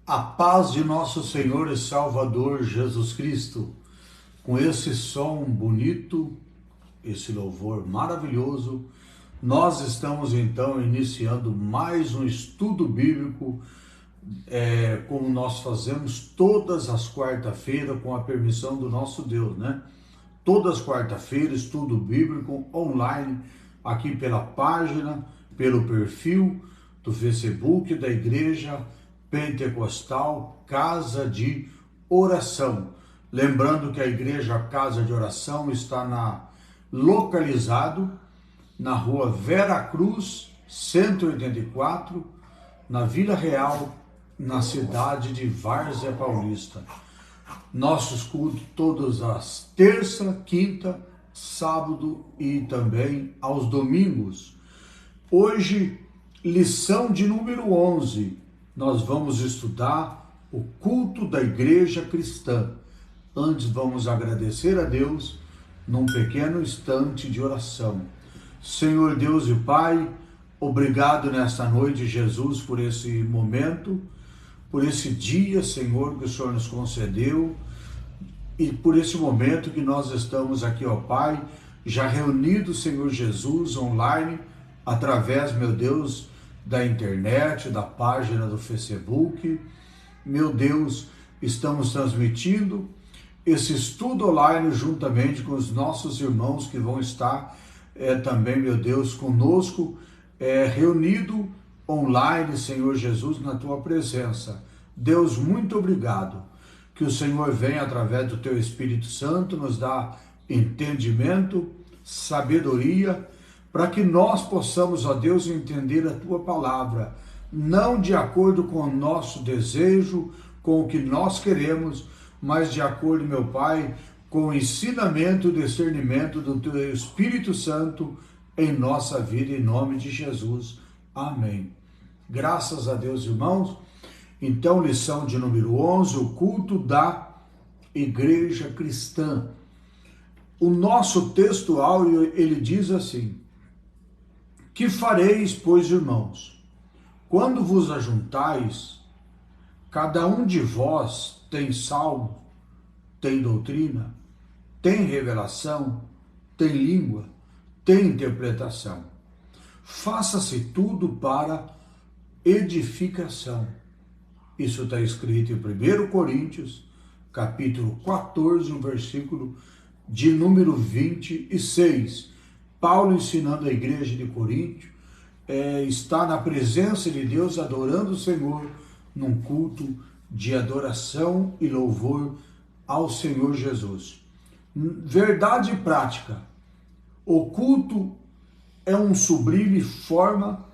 A paz de nosso Senhor e Salvador Jesus Cristo, com esse som bonito, esse louvor maravilhoso, nós estamos então iniciando mais um estudo bíblico, como nós fazemos todas as quarta-feiras, com a permissão do nosso Deus, né? Todas as quarta-feiras, estudo bíblico online, aqui pela página, pelo perfil do Facebook da Igreja Pentecostal Casa de Oração. Lembrando que a Igreja Casa de Oração está localizado na rua Vera Cruz, 184, na Vila Real, na cidade de Várzea Paulista. Nossos cultos todas as terça, quinta, sábado e também aos domingos. Hoje, lição de número 11, nós vamos estudar o culto da igreja cristã. Antes vamos agradecer a Deus num pequeno instante de oração. Senhor Deus e Pai, obrigado nesta noite, Jesus, por esse momento, por esse dia, Senhor, que o Senhor nos concedeu e por esse momento que nós estamos aqui, ó Pai, já reunidos, Senhor Jesus, online, através, meu Deus, da internet, da página do Facebook. Meu Deus, estamos transmitindo esse estudo online juntamente com os nossos irmãos que vão estar também, meu Deus, conosco, reunido online, Senhor Jesus, na Tua presença. Deus, muito obrigado. Que o Senhor venha através do Teu Espírito Santo nos dar entendimento, sabedoria, para que nós possamos, ó Deus, entender a Tua palavra, não de acordo com o nosso desejo, com o que nós queremos, mas de acordo, meu Pai, com o ensinamento e discernimento do Teu Espírito Santo em nossa vida, em nome de Jesus. Amém. Graças a Deus, irmãos. Então, lição de número 11, o culto da igreja cristã. O nosso texto áureo, ele diz assim: que fareis, pois, irmãos, quando vos ajuntais, cada um de vós tem salmo, tem doutrina, tem revelação, tem língua, tem interpretação. Faça-se tudo para edificação. Isso está escrito em 1 Coríntios, capítulo 14, versículo de número 26. Paulo ensinando a igreja de Corinto, está na presença de Deus, adorando o Senhor, num culto de adoração e louvor ao Senhor Jesus. Verdade e prática. O culto é uma sublime forma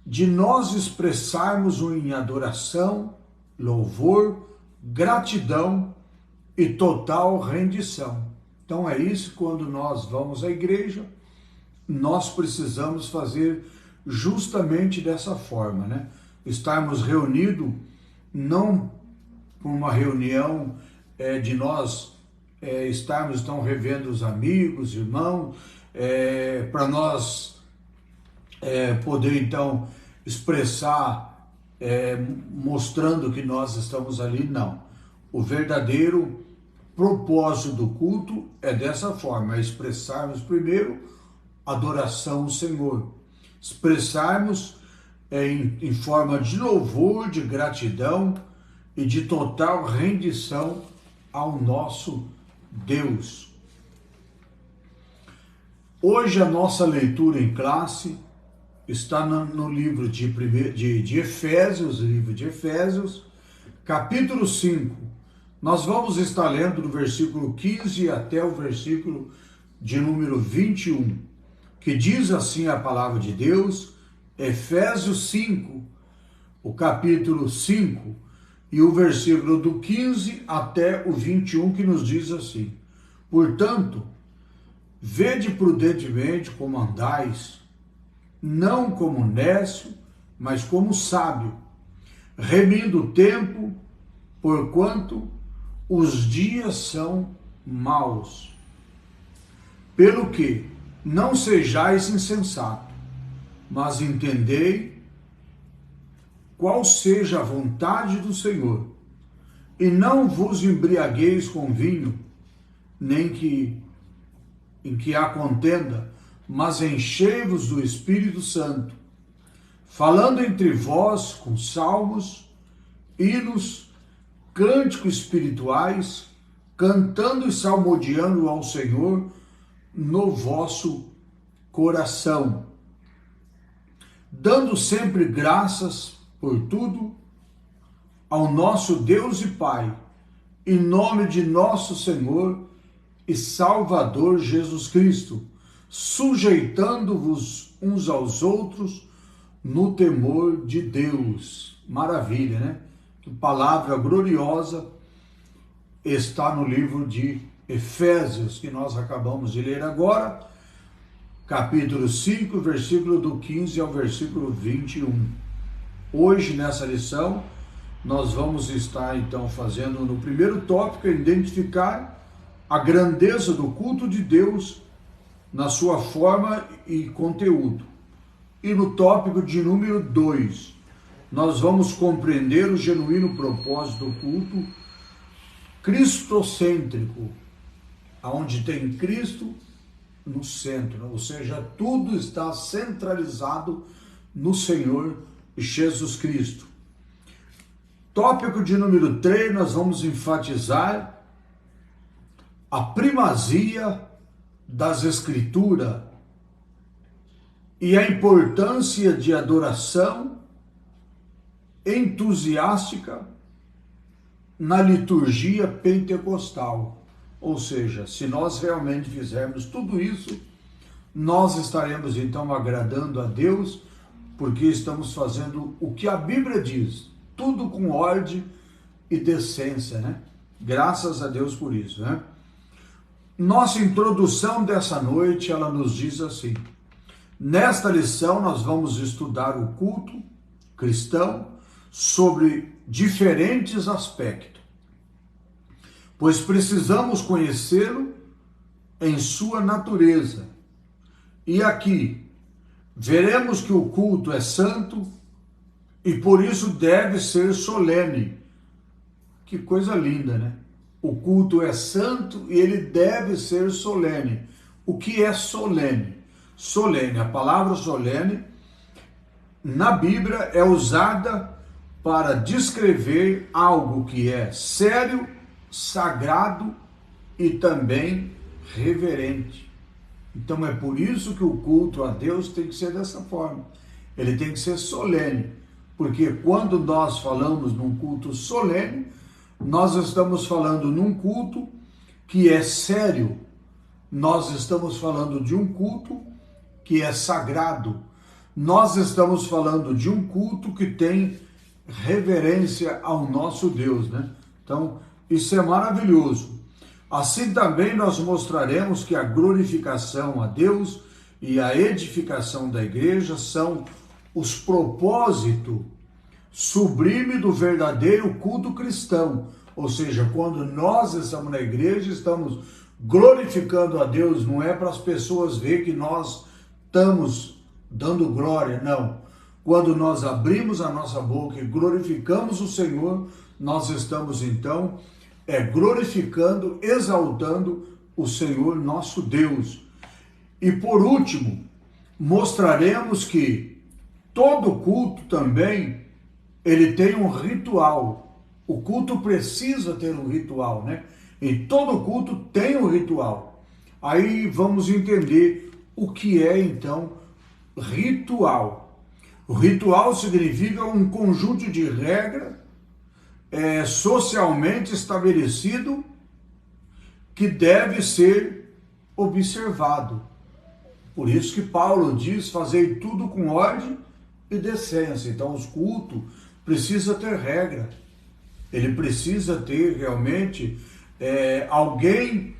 de nós expressarmos em adoração, louvor, gratidão e total rendição. Então é isso, quando nós vamos à igreja, nós precisamos fazer justamente dessa forma, né? Estarmos reunidos, não por uma reunião de nós estarmos então revendo os amigos, irmãos, para nós poder então expressar, mostrando que nós estamos ali, não. O verdadeiro propósito do culto é dessa forma, expressarmos primeiro adoração ao Senhor, expressarmos em forma de louvor, de gratidão e de total rendição ao nosso Deus. Hoje a nossa leitura em classe está no livro de Efésios, livro de Efésios, capítulo 5. Nós vamos estar lendo do versículo 15 até o versículo de número 21, que diz assim a palavra de Deus, Efésios 5, o capítulo 5, e o versículo do 15 até o 21, que nos diz assim: portanto, vede prudentemente como andais, não como nécio, mas como sábio, remindo o tempo, porquanto os dias são maus. Pelo que não sejais insensato, mas entendei qual seja a vontade do Senhor. E não vos embriagueis com vinho, nem em que há contenda, mas enchei-vos do Espírito Santo, falando entre vós com salmos, hinos, cânticos espirituais, cantando e salmodiando ao Senhor no vosso coração, dando sempre graças por tudo ao nosso Deus e Pai, em nome de nosso Senhor e Salvador Jesus Cristo, sujeitando-vos uns aos outros no temor de Deus. Maravilha, né? Que palavra gloriosa está no livro de Efésios, que nós acabamos de ler agora, capítulo 5, versículo do 15 ao versículo 21. Hoje, nessa lição, nós vamos estar, então, fazendo no primeiro tópico, identificar a grandeza do culto de Deus na sua forma e conteúdo. E no tópico de número 2, nós vamos compreender o genuíno propósito do culto cristocêntrico, onde tem Cristo no centro, ou seja, tudo está centralizado no Senhor Jesus Cristo. Tópico de número 3, nós vamos enfatizar a primazia das Escrituras e a importância de adoração entusiástica na liturgia pentecostal. Ou seja, se nós realmente fizermos tudo isso, nós estaremos então agradando a Deus, porque estamos fazendo o que a Bíblia diz, tudo com ordem e decência, né? Graças a Deus por isso, né? Nossa introdução dessa noite, ela nos diz assim: nesta lição nós vamos estudar o culto cristão sobre diferentes aspectos, pois precisamos conhecê-lo em sua natureza. E aqui veremos que o culto é santo e por isso deve ser solene. Que coisa linda, né? O culto é santo e ele deve ser solene. O que é solene? Solene, a palavra solene na Bíblia é usada para descrever algo que é sério, sagrado e também reverente. Então é por isso que o culto a Deus tem que ser dessa forma. Ele tem que ser solene, porque quando nós falamos num culto solene, nós estamos falando num culto que é sério, nós estamos falando de um culto que é sagrado, nós estamos falando de um culto que tem reverência ao nosso Deus, né? Então, isso é maravilhoso. Assim também nós mostraremos que a glorificação a Deus e a edificação da igreja são os propósitos sublimes do verdadeiro culto cristão. Ou seja, quando nós estamos na igreja, estamos glorificando a Deus, não é para as pessoas verem que nós estamos dando glória, não. Quando nós abrimos a nossa boca e glorificamos o Senhor, nós estamos então glorificando, exaltando o Senhor nosso Deus. E por último, mostraremos que todo culto também, ele tem um ritual. O culto precisa ter um ritual, né? E todo culto tem um ritual. Aí vamos entender o que é então ritual. O ritual significa um conjunto de regras socialmente estabelecido que deve ser observado. Por isso que Paulo diz: fazei tudo com ordem e decência. Então os cultos precisam ter regra. Ele precisa ter realmente alguém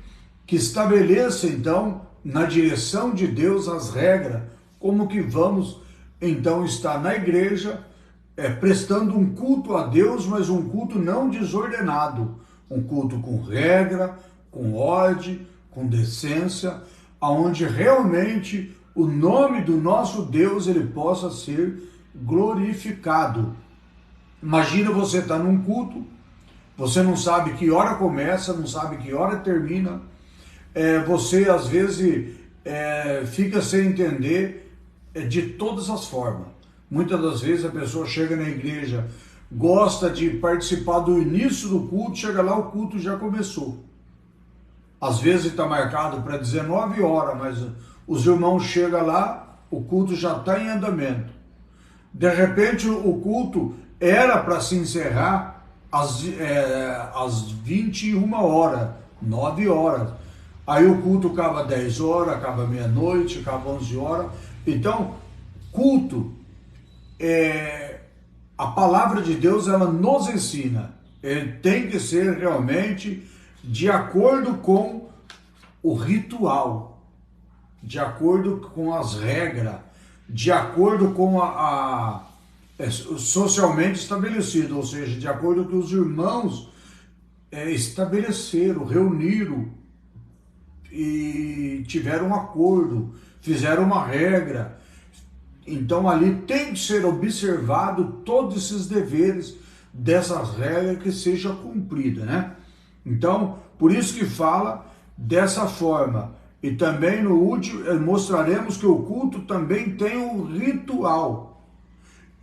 que estabeleça então na direção de Deus as regras, como que vamos então estar na igreja prestando um culto a Deus, mas um culto não desordenado, um culto com regra, com ordem, com decência, aonde realmente o nome do nosso Deus ele possa ser glorificado. Imagina você estar num culto, você não sabe que hora começa, não sabe que hora termina, você às vezes fica sem entender de todas as formas. Muitas das vezes a pessoa chega na igreja, gosta de participar do início do culto, chega lá, o culto já começou. Às vezes está marcado para 19 horas, mas os irmãos chegam lá, o culto já está em andamento. De repente o culto era para se encerrar às 21 horas, 9 horas. Aí o culto acaba 10 horas, acaba meia-noite, acaba 11 horas. Então, culto, a palavra de Deus, ela nos ensina. Ele tem que ser realmente de acordo com o ritual, de acordo com as regras, de acordo com socialmente estabelecido, ou seja, de acordo com os irmãos estabeleceram, reuniram e tiveram um acordo, fizeram uma regra. Então ali tem que ser observado todos esses deveres dessas regras que seja cumprida, né? Então, por isso que fala dessa forma. E também no último mostraremos que o culto também tem um ritual.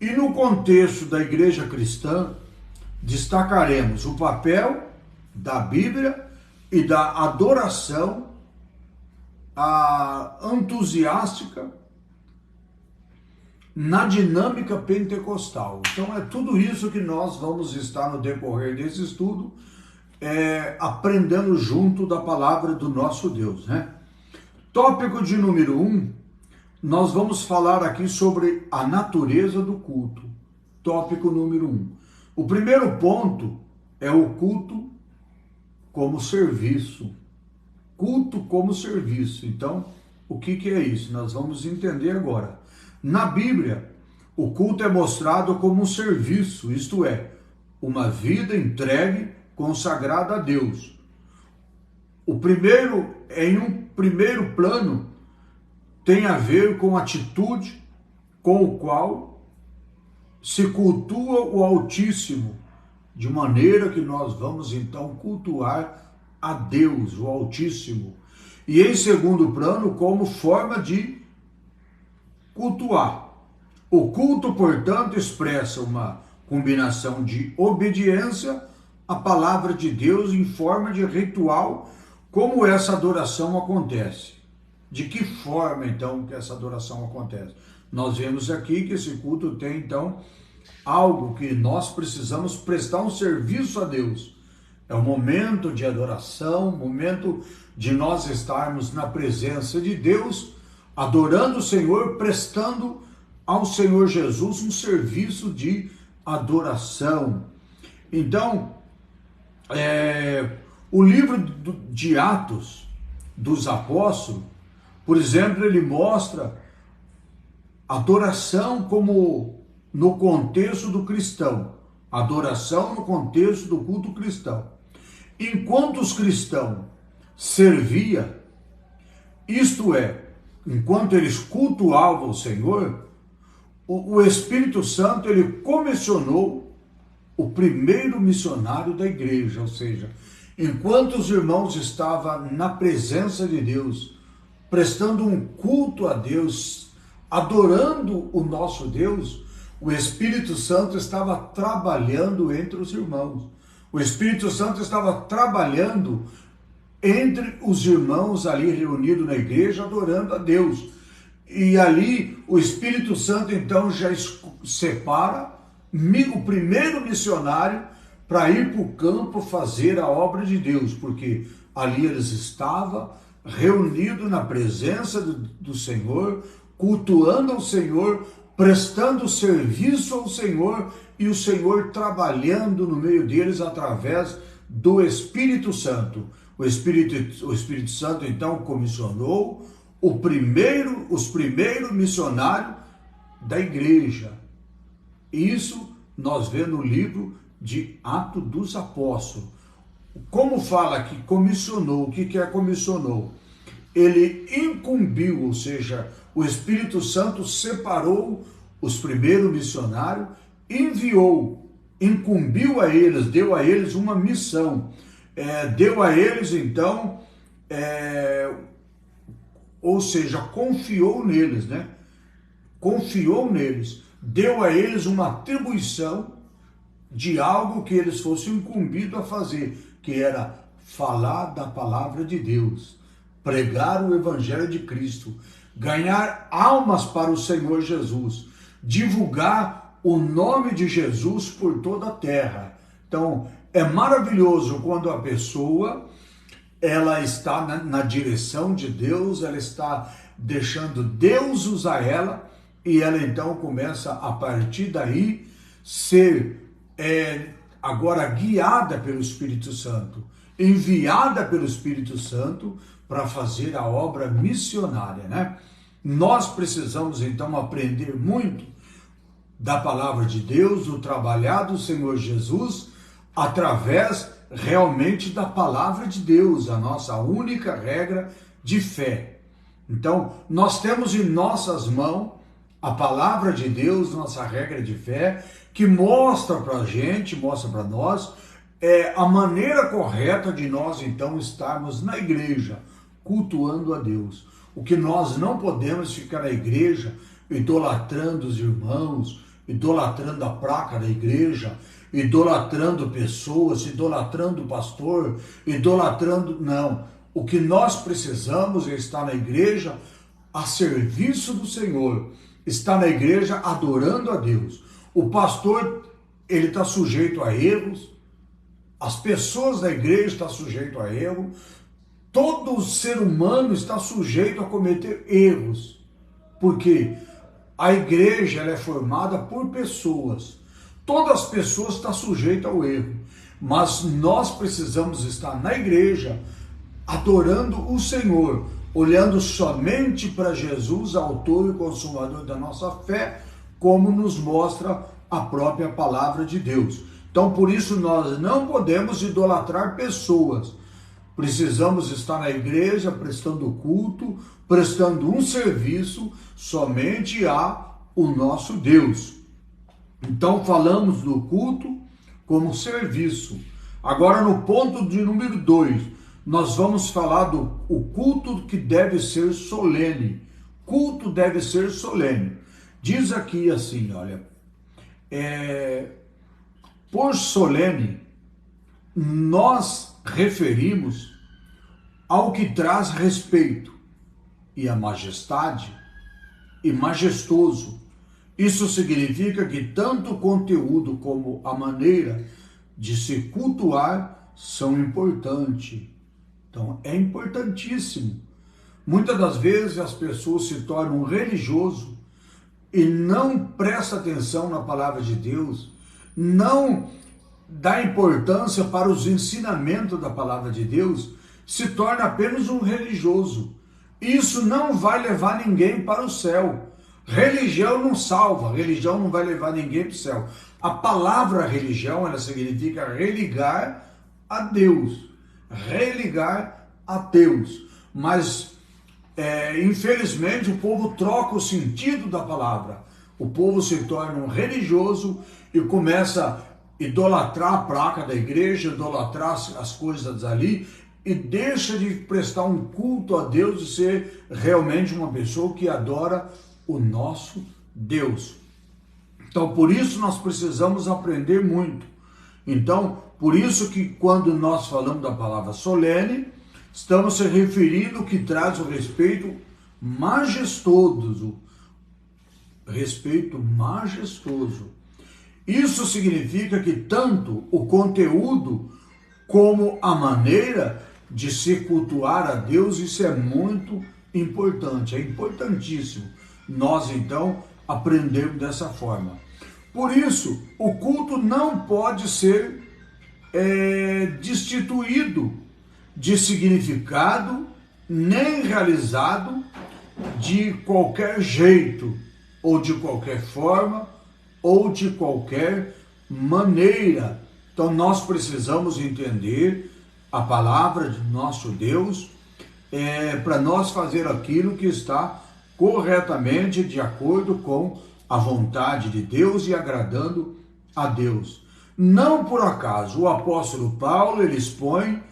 E no contexto da igreja cristã, destacaremos o papel da Bíblia e da adoração entusiástica na dinâmica pentecostal. Então é tudo isso que nós vamos estar no decorrer desse estudo, aprendendo junto da palavra do nosso Deus, né? Tópico de número 1, nós vamos falar aqui sobre a natureza do culto. Tópico número 1. O primeiro ponto é o culto como serviço. Culto como serviço. Então, o que é isso? Nós vamos entender agora. Na Bíblia, o culto é mostrado como um serviço, isto é, uma vida entregue, consagrada a Deus. Em um primeiro plano, tem a ver com a atitude com o qual se cultua o Altíssimo, de maneira que nós vamos então cultuar a Deus, o Altíssimo. E em segundo plano, como forma de cultuar. O culto, portanto, expressa uma combinação de obediência à palavra de Deus em forma de ritual. Como essa adoração acontece? De que forma, então, que essa adoração acontece? Nós vemos aqui que esse culto tem, então, algo que nós precisamos prestar um serviço a Deus. É um momento de adoração, momento de nós estarmos na presença de Deus, adorando o Senhor, prestando ao Senhor Jesus um serviço de adoração. Então, o livro de Atos dos Apóstolos, por exemplo, ele mostra adoração como no contexto do cristão, adoração no contexto do culto cristão. Enquanto os cristãos serviam, isto é, enquanto eles cultuavam o Senhor, o Espírito Santo, ele comissionou o primeiro missionário da igreja, ou seja, enquanto os irmãos estavam na presença de Deus, prestando um culto a Deus, adorando o nosso Deus, o Espírito Santo estava trabalhando entre os irmãos. O Espírito Santo estava trabalhando entre os irmãos ali reunidos na igreja, adorando a Deus. E ali o Espírito Santo então já separa o primeiro missionário para ir para o campo fazer a obra de Deus, porque ali eles estavam reunidos na presença do Senhor, cultuando ao Senhor, prestando serviço ao Senhor e o Senhor trabalhando no meio deles através do Espírito Santo. O Espírito Santo então comissionou os primeiros missionários da igreja. Isso nós vemos no livro de Atos dos Apóstolos. Como fala que comissionou, o que é comissionou? Ele incumbiu, ou seja, o Espírito Santo separou os primeiros missionários, enviou incumbiu a eles, deu a eles uma missão, deu a eles então, ou seja, confiou neles, né? Confiou neles, deu a eles uma atribuição de algo que eles fossem incumbidos a fazer, que era falar da palavra de Deus, pregar o evangelho de Cristo, ganhar almas para o Senhor Jesus, divulgar o nome de Jesus por toda a terra. Então, é maravilhoso quando a pessoa ela está na direção de Deus, ela está deixando Deus usar ela, e ela então começa a partir daí ser agora guiada pelo Espírito Santo, enviada pelo Espírito Santo para fazer a obra missionária, né? Nós precisamos então aprender muito da palavra de Deus, do trabalhar do Senhor Jesus, através realmente da palavra de Deus, a nossa única regra de fé. Então, nós temos em nossas mãos a palavra de Deus, nossa regra de fé, que mostra para a gente, mostra para nós, a maneira correta de nós então estarmos na igreja, cultuando a Deus. O que nós não podemos ficar na igreja idolatrando os irmãos, idolatrando a placa da igreja, idolatrando pessoas, idolatrando o pastor, idolatrando... Não. O que nós precisamos é estar na igreja a serviço do Senhor, estar na igreja adorando a Deus. O pastor, ele está sujeito a erros, as pessoas da igreja estão sujeitas a erro, todo ser humano está sujeito a cometer erros, porque a igreja ela é formada por pessoas, todas as pessoas estão sujeitas ao erro, mas nós precisamos estar na igreja adorando o Senhor, olhando somente para Jesus, autor e consumador da nossa fé, como nos mostra a própria palavra de Deus. Então, por isso, nós não podemos idolatrar pessoas. Precisamos estar na igreja, prestando culto, prestando um serviço somente a o nosso Deus. Então, falamos do culto como serviço. Agora, no ponto de número 2, nós vamos falar do culto que deve ser solene. Culto deve ser solene. Diz aqui assim, olha, por solene, nós referimos ao que traz respeito e a majestade e majestoso. Isso significa que tanto o conteúdo como a maneira de se cultuar são importantes. Então, é importantíssimo. Muitas das vezes as pessoas se tornam religiosos e não prestam atenção na palavra de Deus, não dá importância para os ensinamentos da palavra de Deus, se torna apenas um religioso. Isso não vai levar ninguém para o céu. Religião não salva, religião não vai levar ninguém para o céu. A palavra religião, ela significa religar a Deus. Religar a Deus. Mas, infelizmente, o povo troca o sentido da palavra. O povo se torna um religioso e começa a idolatrar a placa da igreja, idolatrar as coisas ali, e deixa de prestar um culto a Deus e ser realmente uma pessoa que adora o nosso Deus. Então, por isso nós precisamos aprender muito. Então, por isso que quando nós falamos da palavra solene, estamos se referindo ao que traz o respeito majestoso. Respeito majestoso. Isso significa que tanto o conteúdo como a maneira de se cultuar a Deus, isso é muito importante, é importantíssimo. Nós, então, aprendemos dessa forma. Por isso, o culto não pode ser destituído de significado, nem realizado de qualquer jeito, ou de qualquer forma, ou de qualquer maneira. Então, nós precisamos entender a palavra de nosso Deus para nós fazer aquilo que está corretamente de acordo com a vontade de Deus e agradando a Deus. Não por acaso, o apóstolo Paulo, ele expõe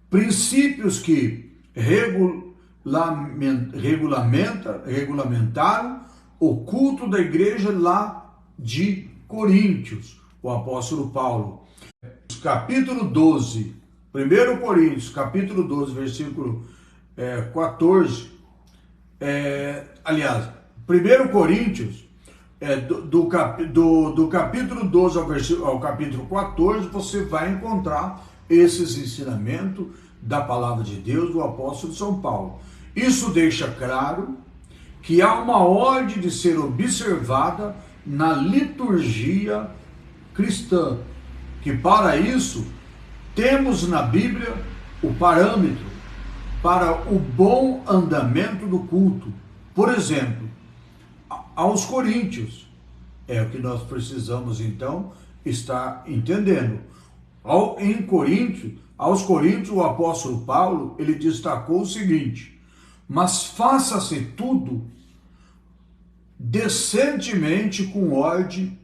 princípios que regulamentaram o culto da igreja lá de Coríntios, o apóstolo Paulo. Capítulo 12, 1 Coríntios, capítulo 12, versículo 14, aliás, 1 Coríntios, do capítulo 12 ao capítulo 14, você vai encontrar esses ensinamentos da palavra de Deus do apóstolo São Paulo. Isso deixa claro que há uma ordem de ser observada na liturgia cristã, que para isso temos na Bíblia o parâmetro para o bom andamento do culto. Por exemplo, aos Coríntios, é o que nós precisamos então estar entendendo. Aos Coríntios, o apóstolo Paulo, ele destacou o seguinte: mas faça-se tudo decentemente, com ordem.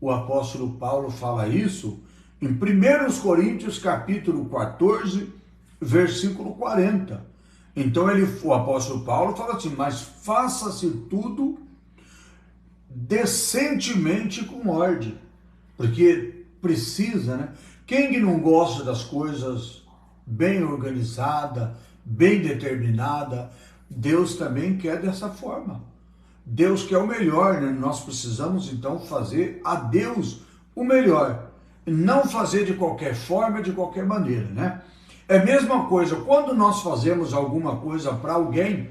O apóstolo Paulo fala isso em 1 Coríntios capítulo 14, versículo 40. Então o apóstolo Paulo fala assim: mas faça-se tudo decentemente, com ordem, porque precisa, né? Quem que não gosta das coisas bem organizada, bem determinada? Deus também quer dessa forma. Deus quer o melhor, né? Nós precisamos então fazer a Deus o melhor, não fazer de qualquer forma, de qualquer maneira, né? É a mesma coisa quando nós fazemos alguma coisa para alguém.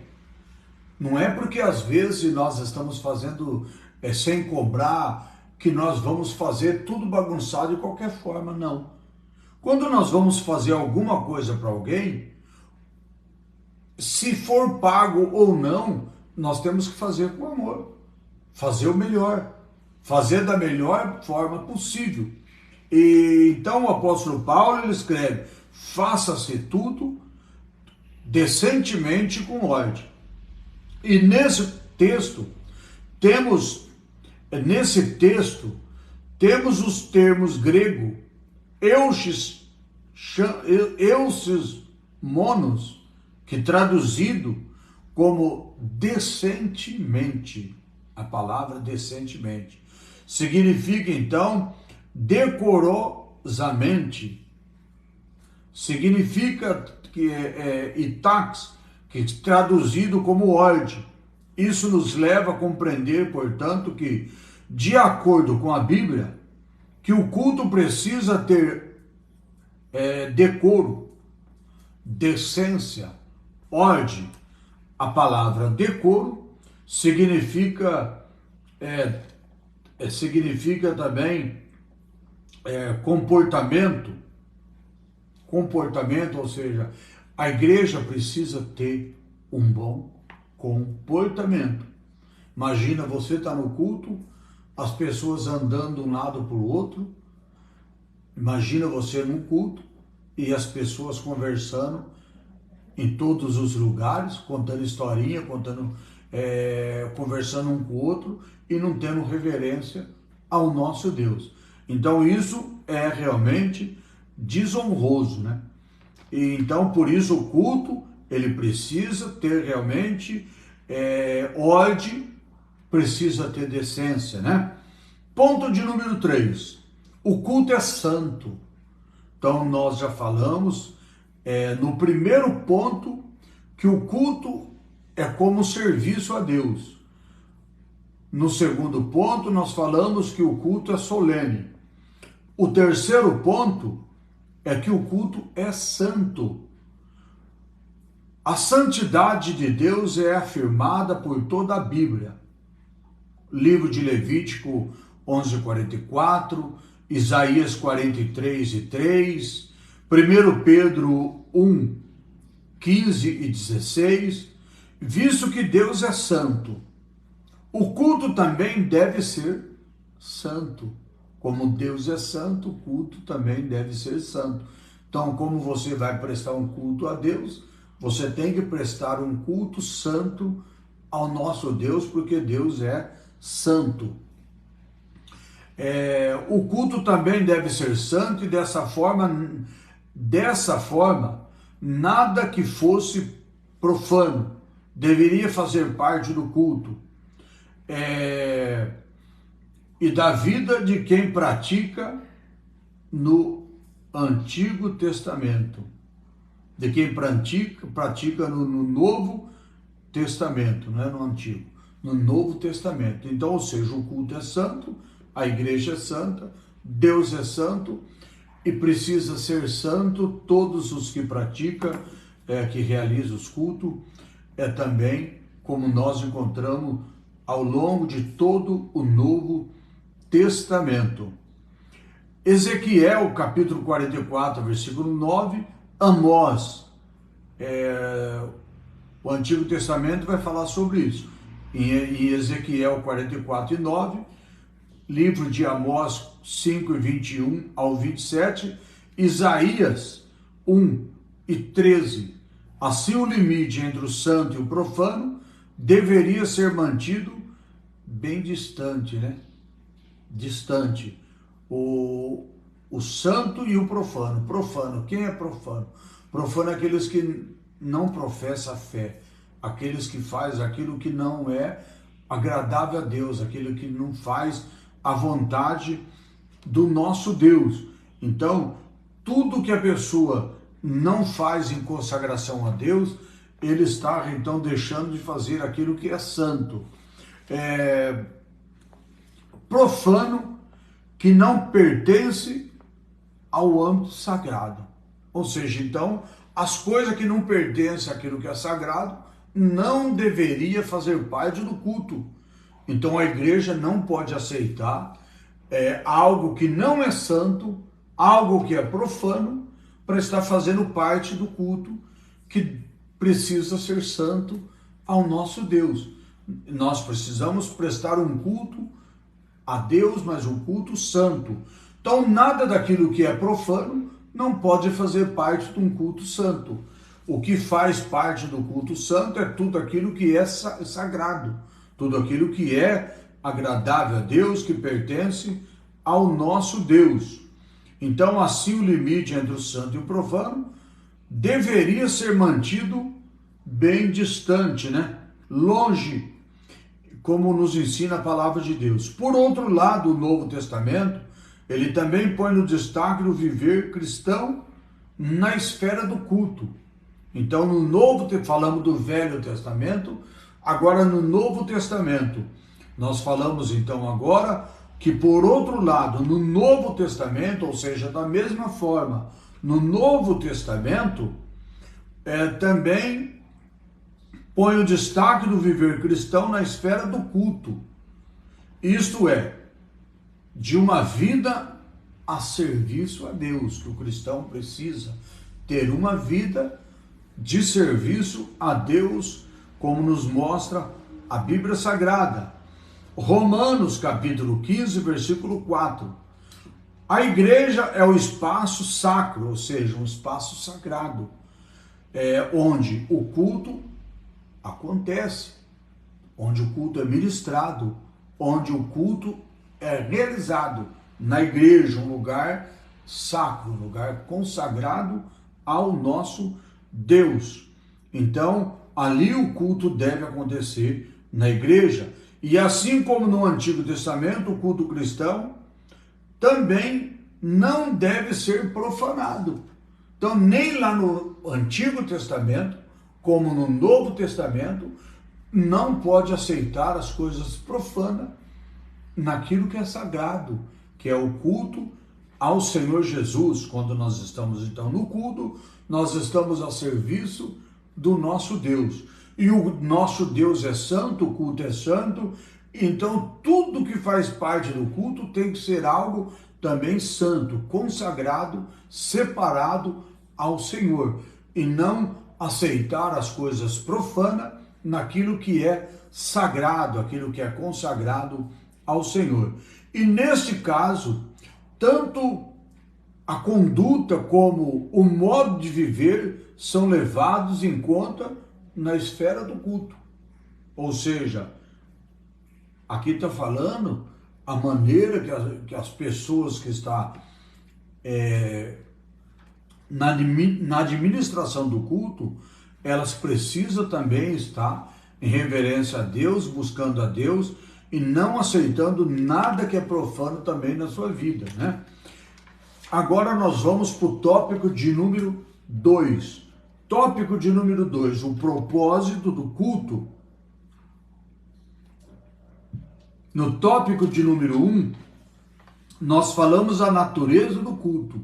Não é porque às vezes nós estamos fazendo sem cobrar que nós vamos fazer tudo bagunçado de qualquer forma, não. Quando nós vamos fazer alguma coisa para alguém, se for pago ou não, nós temos que fazer com amor, fazer o melhor, fazer da melhor forma possível. E então o apóstolo Paulo, ele escreve: faça-se tudo decentemente, com ordem. E nesse texto temos os termos grego eusis monos, que traduzido como decentemente, a palavra decentemente significa então decorosamente, significa que itax, que traduzido como ordem. Isso nos leva a compreender, portanto, que, de acordo com a Bíblia, que o culto precisa ter decoro, decência, ordem. A palavra decoro significa também comportamento, ou seja, a igreja precisa ter um bom comportamento. Imagina você estar no culto, as pessoas andando de um lado para o outro. Imagina você num culto e as pessoas conversando em todos os lugares, contando historinha, conversando um com o outro e não tendo reverência ao nosso Deus. Então isso é realmente desonroso, né? E então por isso o culto, ele precisa ter realmente ordem, precisa ter decência, né? Ponto de número 3. O culto é santo. Então nós já falamos no primeiro ponto que o culto é como serviço a Deus. No segundo ponto nós falamos que o culto é solene. O terceiro ponto é que o culto é santo. A santidade de Deus é afirmada por toda a Bíblia. Livro de Levítico 11:44, Isaías 43:3, 1 Pedro 1:15-16, visto que Deus é santo, o culto também deve ser santo. Como Deus é santo, o culto também deve ser santo. Então, como você vai prestar um culto a Deus, você tem que prestar um culto santo ao nosso Deus, porque Deus é santo. O culto também deve ser santo e dessa forma, nada que fosse profano deveria fazer parte do culto e da vida de quem pratica no Antigo Testamento, de quem pratica no Novo Testamento, não é no Antigo, no Novo Testamento. Então, ou seja, o culto é santo, a igreja é santa, Deus é santo e precisa ser santo todos os que praticam, que realizam os cultos, também como nós encontramos ao longo de todo o Novo Testamento. Ezequiel, capítulo 44, versículo 9, Amós, o Antigo Testamento vai falar sobre isso. Em Ezequiel 44 e 9, livro de Amós 5 e 21 ao 27, Isaías 1 e 13. Assim o limite entre o santo e o profano deveria ser mantido bem distante, né? Distante. O santo e o profano. Profano, quem é profano? Profano é aqueles que não professam a fé, aqueles que fazem aquilo que não é agradável a Deus, aquele que não faz a vontade do nosso Deus. Então, tudo que a pessoa não faz em consagração a Deus, ele está então deixando de fazer aquilo que é santo. Profano, que não pertence ao âmbito sagrado. Ou seja, então, as coisas que não pertencem àquilo que é sagrado não deveria fazer parte do culto. Então a igreja não pode aceitar algo que não é santo, algo que é profano, para estar fazendo parte do culto que precisa ser santo ao nosso Deus. Nós precisamos prestar um culto a Deus, mas um culto santo. Então nada daquilo que é profano não pode fazer parte de um culto santo. O que faz parte do culto santo é tudo aquilo que é sagrado, tudo aquilo que é agradável a Deus, que pertence ao nosso Deus. Então, assim, o limite entre o santo e o profano deveria ser mantido bem distante, né? Longe, como nos ensina a palavra de Deus. Por outro lado, o Novo Testamento, ele também põe no destaque o viver cristão na esfera do culto. Então, no Novo, falamos do Velho Testamento, agora no Novo Testamento, nós falamos então agora que, por outro lado, no Novo Testamento, ou seja, da mesma forma, no Novo Testamento, também põe o destaque do viver cristão na esfera do culto. Isto é, de uma vida a serviço a Deus, que o cristão precisa ter uma vida de serviço a Deus, como nos mostra a Bíblia Sagrada. Romanos capítulo 15, versículo 4. A igreja é o espaço sacro, ou seja, um espaço sagrado, onde o culto acontece, onde o culto é ministrado, onde o culto é realizado na igreja, um lugar sacro, um lugar consagrado ao nosso Deus. Então, ali o culto deve acontecer na igreja. E assim como no Antigo Testamento, o culto cristão também não deve ser profanado. Então, nem lá no Antigo Testamento, como no Novo Testamento, não pode aceitar as coisas profanas naquilo que é sagrado, que é o culto ao Senhor Jesus. Quando nós estamos então no culto, nós estamos a serviço do nosso Deus. E o nosso Deus é santo, o culto é santo, então tudo que faz parte do culto tem que ser algo também santo, consagrado, separado ao Senhor, e não aceitar as coisas profanas naquilo que é sagrado, aquilo que é consagrado ao Senhor. E neste caso, tanto a conduta como o modo de viver são levados em conta na esfera do culto. Ou seja, aqui está falando a maneira que as pessoas que estão na administração do culto, elas precisam também estar em reverência a Deus, buscando a Deus e não aceitando nada que é profano também na sua vida, né? Agora nós vamos para o tópico de número 2. Tópico de número 2, o propósito do culto. No tópico de número 1, nós falamos a natureza do culto.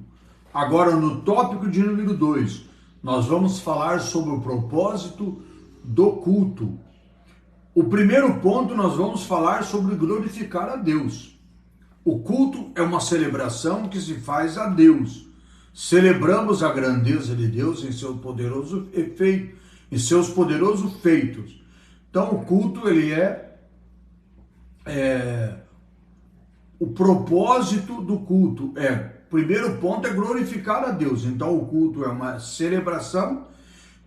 Agora, no tópico de número 2, nós vamos falar sobre o propósito do culto. O primeiro ponto, nós vamos falar sobre glorificar a Deus. O culto é uma celebração que se faz a Deus. Celebramos a grandeza de Deus em seus poderosos feitos. Então, o culto, ele o propósito do culto primeiro ponto é glorificar a Deus. Então o culto é uma celebração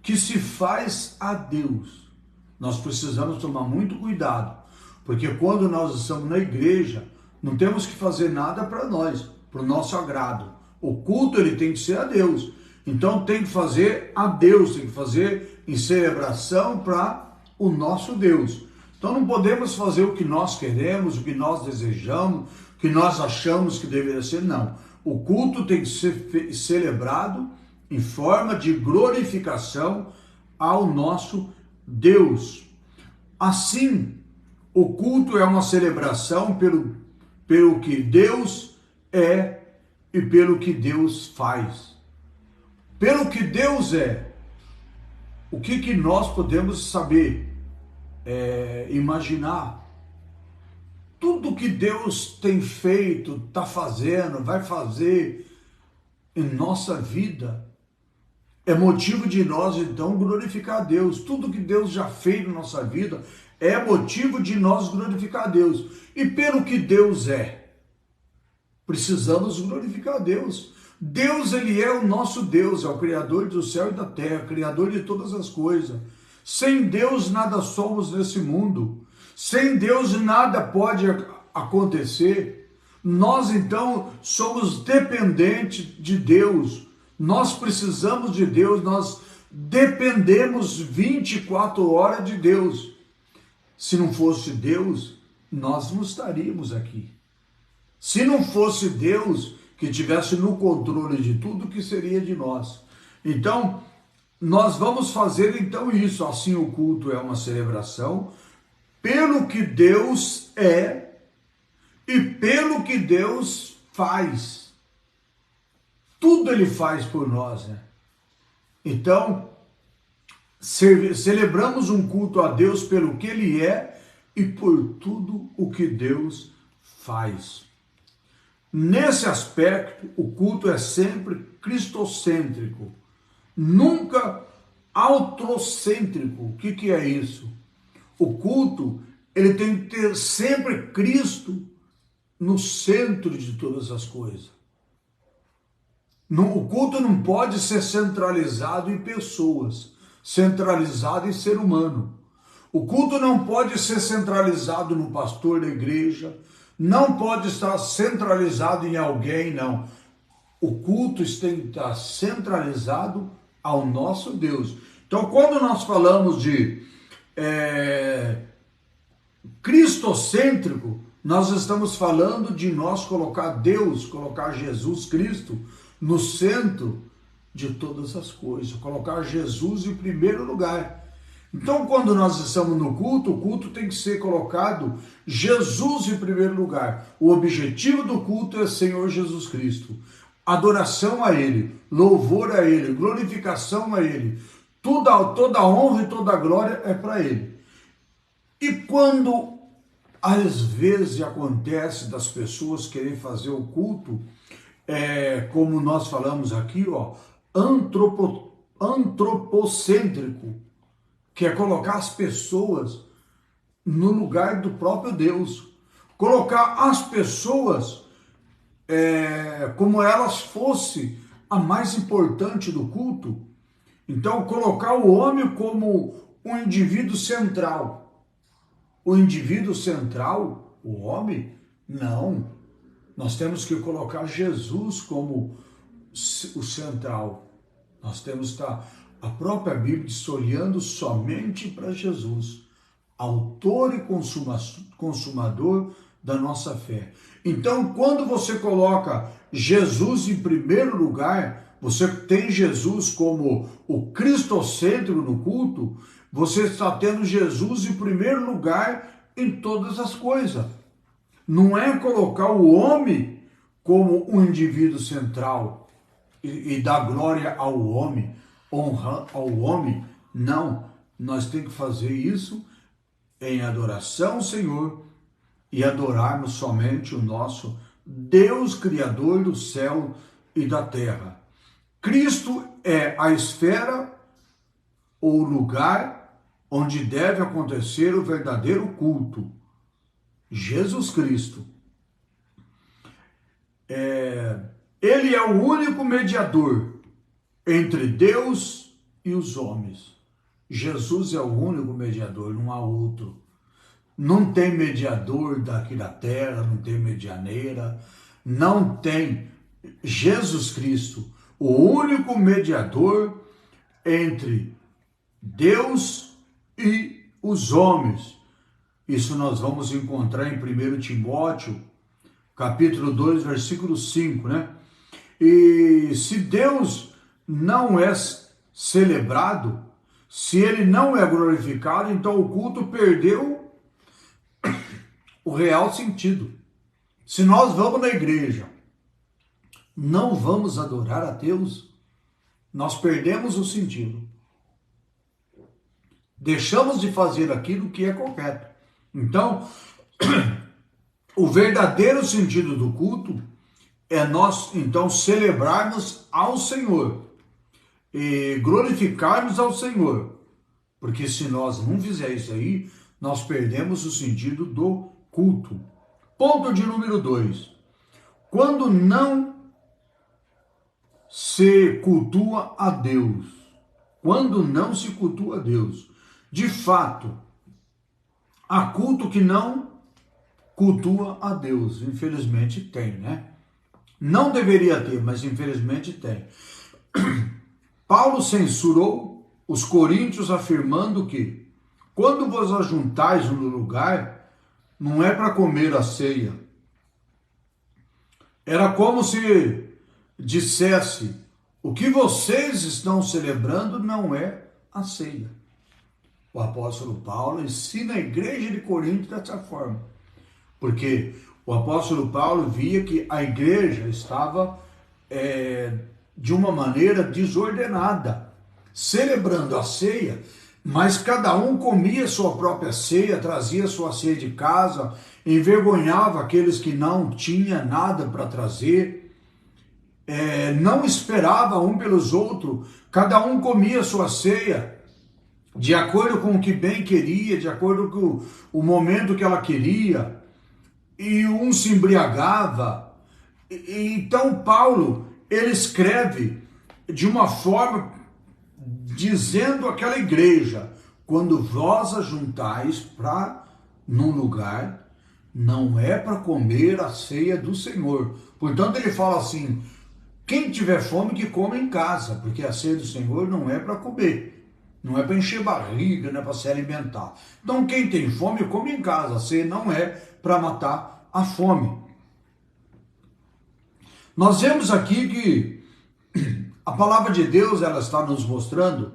que se faz a Deus. Nós precisamos tomar muito cuidado, porque quando nós estamos na igreja, não temos que fazer nada para nós, para o nosso agrado. O culto, ele tem que ser a Deus. Então tem que fazer a Deus, tem que fazer em celebração para o nosso Deus. Então não podemos fazer o que nós queremos, o que nós desejamos, o que nós achamos que deveria ser, não. O culto tem que ser celebrado em forma de glorificação ao nosso Deus. Assim, o culto é uma celebração pelo que Deus é e pelo que Deus faz. Pelo que Deus é, o que nós podemos saber? Imaginar tudo que Deus tem feito, está fazendo, vai fazer em nossa vida, é motivo de nós então glorificar a Deus. Tudo que Deus já fez na nossa vida é motivo de nós glorificar a Deus. E pelo que Deus é, precisamos glorificar a Deus. Deus, ele é o nosso Deus, é o Criador do céu e da terra, Criador de todas as coisas. Sem Deus nada somos nesse mundo. Sem Deus nada pode acontecer. Nós então somos dependentes de Deus. Nós precisamos de Deus, nós dependemos 24 horas de Deus. Se não fosse Deus, nós não estaríamos aqui. Se não fosse Deus que estivesse no controle de tudo, que seria de nós? Então, nós vamos fazer então isso. Assim, o culto é uma celebração pelo que Deus é e pelo que Deus faz. Tudo ele faz por nós, né? Então, celebramos um culto a Deus pelo que ele é e por tudo o que Deus faz. Nesse aspecto, o culto é sempre cristocêntrico. Nunca autocêntrico. O que é isso? O culto, ele tem que ter sempre Cristo no centro de todas as coisas. O culto não pode ser centralizado em pessoas, centralizado em ser humano. O culto não pode ser centralizado no pastor da igreja, não pode estar centralizado em alguém, não. O culto tem que estar centralizado ao nosso Deus. Então, quando nós falamos de cristocêntrico, nós estamos falando de nós colocar Deus, colocar Jesus Cristo no centro de todas as coisas, colocar Jesus em primeiro lugar. Então, quando nós estamos no culto, o culto tem que ser colocado Jesus em primeiro lugar. O objetivo do culto é Senhor Jesus Cristo. Adoração a Ele, louvor a Ele, glorificação a Ele. Toda honra e toda glória é para Ele. E quando às vezes acontece das pessoas querem fazer o culto, como nós falamos aqui, antropocêntrico, que é colocar as pessoas no lugar do próprio Deus. Colocar as pessoas como elas fossem a mais importante do culto. Então, colocar o homem como um indivíduo central. O indivíduo central, o homem, Não, nós temos que colocar Jesus como o central. Nós temos que estar, a própria Bíblia diz, olhando somente para Jesus, autor e consumador da nossa fé. Então, quando você coloca Jesus em primeiro lugar, você tem Jesus como o cristocêntrico no culto, você está tendo Jesus em primeiro lugar em todas as coisas. Não é colocar o homem como um indivíduo central e dar glória ao homem, honra ao homem. Não, nós temos que fazer isso em adoração ao Senhor e adorarmos somente o nosso Deus Criador do céu e da terra. Cristo é a esfera ou lugar onde deve acontecer o verdadeiro culto. Jesus Cristo. Ele é o único mediador entre Deus e os homens. Jesus é o único mediador, não há outro. Não tem mediador daqui da terra, não tem medianeira, não tem. Jesus Cristo, o único mediador entre Deus e os homens. Isso nós vamos encontrar em 1 Timóteo, capítulo 2, versículo 5, né? E se Deus não é celebrado, se ele não é glorificado, então o culto perdeu o real sentido. Se nós vamos na igreja, não vamos adorar a Deus, nós perdemos o sentido. Deixamos de fazer aquilo que é correto. Então, o verdadeiro sentido do culto é nós, então, celebrarmos ao Senhor e glorificarmos ao Senhor. Porque se nós não fizermos isso aí, nós perdemos o sentido do culto. Ponto de número 2. Quando não se cultua a Deus. Quando não se cultua a Deus. De fato, há culto que não cultua a Deus. Infelizmente tem, né? Não deveria ter, mas infelizmente tem. Paulo censurou os coríntios afirmando que quando vos ajuntais no lugar, não é para comer a ceia. Era como se dissesse, o que vocês estão celebrando não é a ceia. O apóstolo Paulo ensina a igreja de Corinto dessa forma. Porque o apóstolo Paulo via que a igreja estava de uma maneira desordenada, celebrando a ceia, mas cada um comia sua própria ceia, trazia sua ceia de casa, envergonhava aqueles que não tinham nada para trazer, não esperava um pelos outros, cada um comia sua ceia, de acordo com o que bem queria, de acordo com o momento que ela queria, e um se embriagava. Então Paulo, ele escreve de uma forma dizendo àquela igreja, quando vós ajuntais para num lugar, não é para comer a ceia do Senhor. Portanto, ele fala assim, quem tiver fome que coma em casa, porque a ceia do Senhor não é para comer. Não é para encher barriga, não é para se alimentar. Então, quem tem fome, come em casa. A ceia não é para matar a fome. Nós vemos aqui que a palavra de Deus, ela está nos mostrando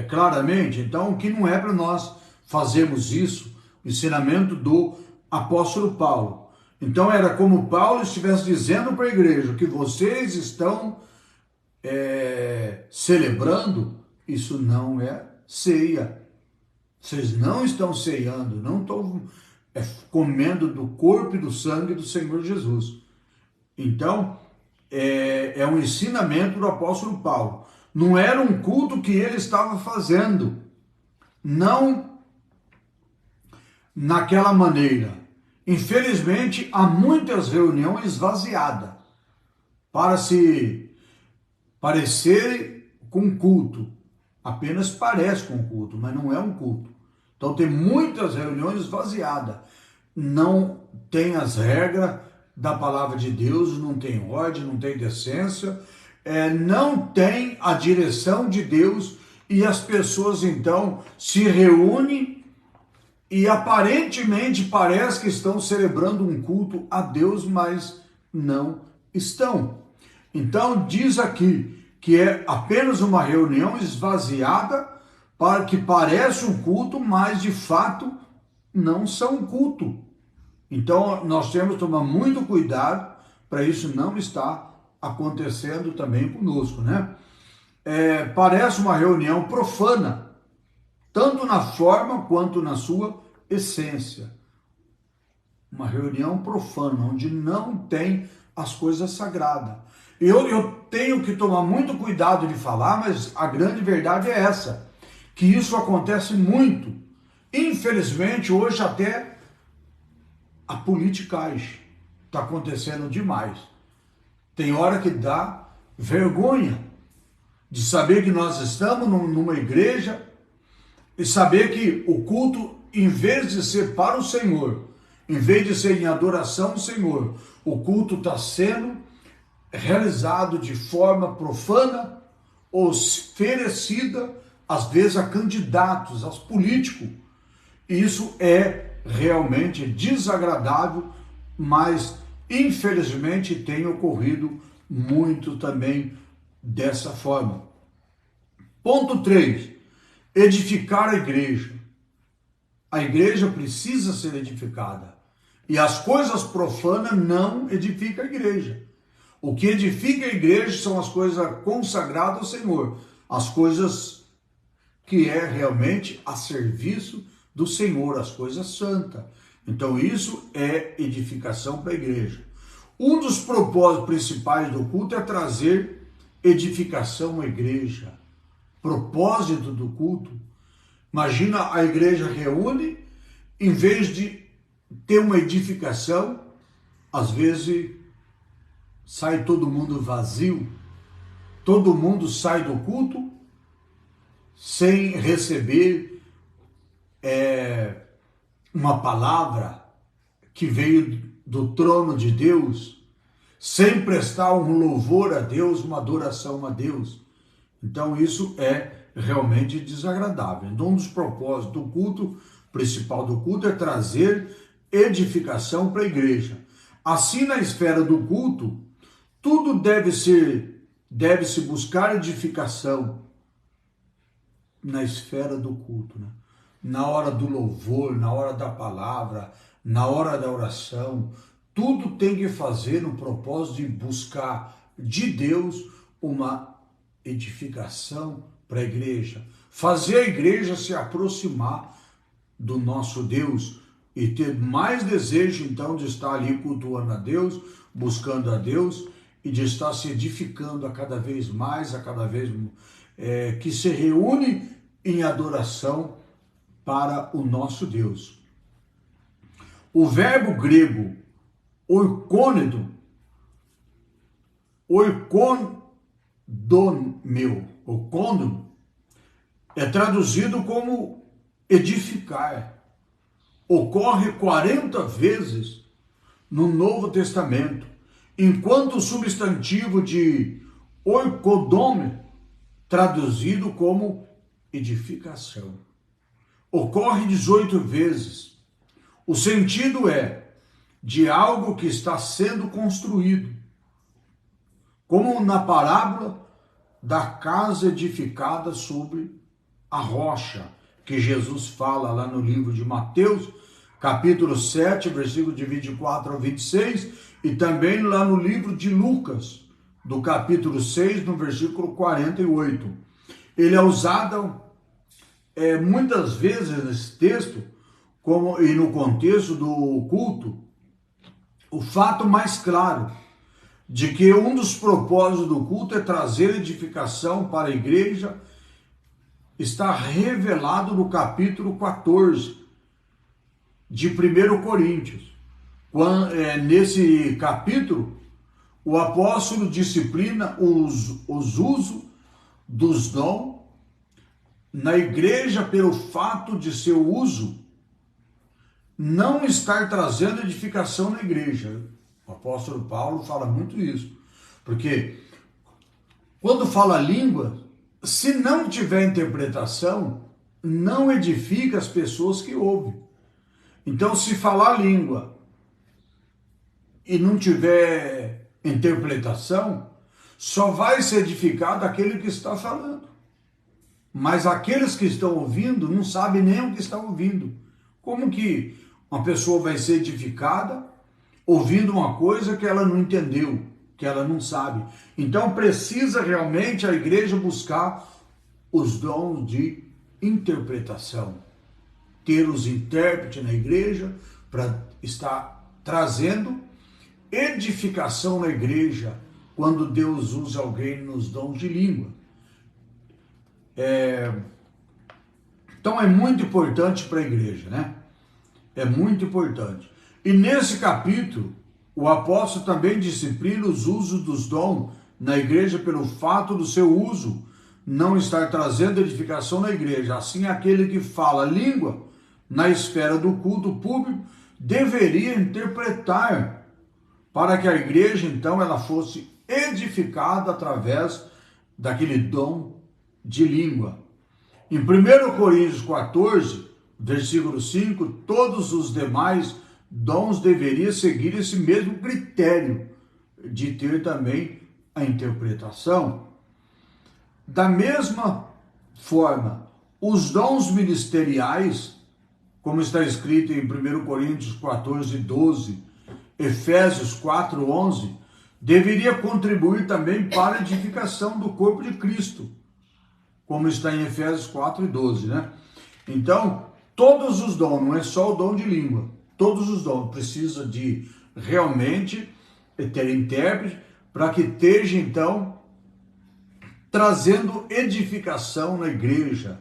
claramente, então, que não é para nós fazermos isso, o ensinamento do apóstolo Paulo. Então, era como Paulo estivesse dizendo para a igreja que vocês estão celebrando. Isso não é ceia. Vocês não estão ceando, não estão comendo do corpo e do sangue do Senhor Jesus. Então, é um ensinamento do apóstolo Paulo. Não era um culto que ele estava fazendo. Não naquela maneira. Infelizmente, há muitas reuniões esvaziadas para se parecerem com culto. Apenas parece com culto, mas não é um culto. Então tem muitas reuniões esvaziadas. não tem as regras da palavra de Deus, não tem ordem, não tem decência, não tem a direção de Deus, e as pessoas então se reúnem e aparentemente parece que estão celebrando um culto a Deus, mas não estão. Então diz aqui que é apenas uma reunião esvaziada, para que parece um culto, mas de fato não são um culto. Então nós temos que tomar muito cuidado para isso não estar acontecendo também conosco, né? Parece uma reunião profana, tanto na forma quanto na sua essência. Uma reunião profana, onde não tem as coisas sagradas. Eu tenho que tomar muito cuidado de falar, mas a grande verdade é essa, que isso acontece muito. Infelizmente, hoje até a politicagem está acontecendo demais. Tem hora que dá vergonha de saber que nós estamos numa igreja e saber que o culto, em vez de ser para o Senhor, em vez de ser em adoração ao Senhor, o culto está sendo realizado de forma profana, oferecida, às vezes a candidatos, aos políticos. Isso é realmente desagradável, mas infelizmente tem ocorrido muito também dessa forma. Ponto 3. Edificar a igreja. A igreja precisa ser edificada. E as coisas profanas não edificam a igreja. O que edifica a igreja são as coisas consagradas ao Senhor. As coisas que é realmente a serviço do Senhor, as coisas santas. Então isso é edificação para a igreja. Um dos propósitos principais do culto é trazer edificação à igreja. Propósito do culto. Imagina, a igreja reúne, em vez de ter uma edificação, às vezes sai todo mundo vazio, todo mundo sai do culto sem receber uma palavra que veio do trono de Deus, sem prestar um louvor a Deus, uma adoração a Deus. Então isso é realmente desagradável. Então um dos propósitos do culto, principal do culto, é trazer edificação para a igreja. Assim, na esfera do culto, tudo deve-se buscar edificação na esfera do culto, né? Na hora do louvor, na hora da palavra, na hora da oração, tudo tem que fazer no propósito de buscar de Deus uma edificação para a igreja, fazer a igreja se aproximar do nosso Deus e ter mais desejo então de estar ali cultuando a Deus, buscando a Deus e de estar se edificando a cada vez mais, que se reúne em adoração para o nosso Deus. O verbo grego oikonomeo, é traduzido como edificar. Ocorre 40 vezes no Novo Testamento, enquanto o substantivo de oikodome, traduzido como edificação, ocorre 18 vezes. O sentido é de algo que está sendo construído, como na parábola da casa edificada sobre a rocha, que Jesus fala lá no livro de Mateus, capítulo 7, versículo de 24 ao 26, e também lá no livro de Lucas, do capítulo 6, no versículo 48. Ele é usado muitas vezes nesse texto, e no contexto do culto, o fato mais claro de que um dos propósitos do culto é trazer edificação para a igreja está revelado no capítulo 14 de 1 Coríntios. Nesse capítulo, o apóstolo disciplina os usos dos dons na igreja pelo fato de seu uso não estar trazendo edificação na igreja. O apóstolo Paulo fala muito isso, porque quando fala língua, se não tiver interpretação, não edifica as pessoas que ouvem. Então, se falar língua e não tiver interpretação, só vai ser edificado aquele que está falando. Mas aqueles que estão ouvindo não sabem nem o que estão ouvindo. Como que uma pessoa vai ser edificada ouvindo uma coisa que ela não entendeu, que ela não sabe? Então precisa realmente a igreja buscar os dons de interpretação. Ter os intérpretes na igreja para estar trazendo edificação na igreja quando Deus usa alguém nos dons de língua. Então é muito importante para a igreja, né? É muito importante. E nesse capítulo, o apóstolo também disciplina os usos dos dons na igreja pelo fato do seu uso não estar trazendo edificação na igreja. Assim, aquele que fala língua na esfera do culto público deveria interpretar para que a igreja, então, ela fosse edificada através daquele dom de língua. Em 1 Coríntios 14, versículo 5, todos os demais dons deveriam seguir esse mesmo critério de ter também a interpretação. Da mesma forma, os dons ministeriais, como está escrito em 1 Coríntios 14, 12, Efésios 4, 11, deveria contribuir também para a edificação do corpo de Cristo, como está em Efésios 4 e 12, né? Então, todos os dons, não é só o dom de língua, todos os dons precisam de realmente ter intérprete para que esteja, então, trazendo edificação na igreja.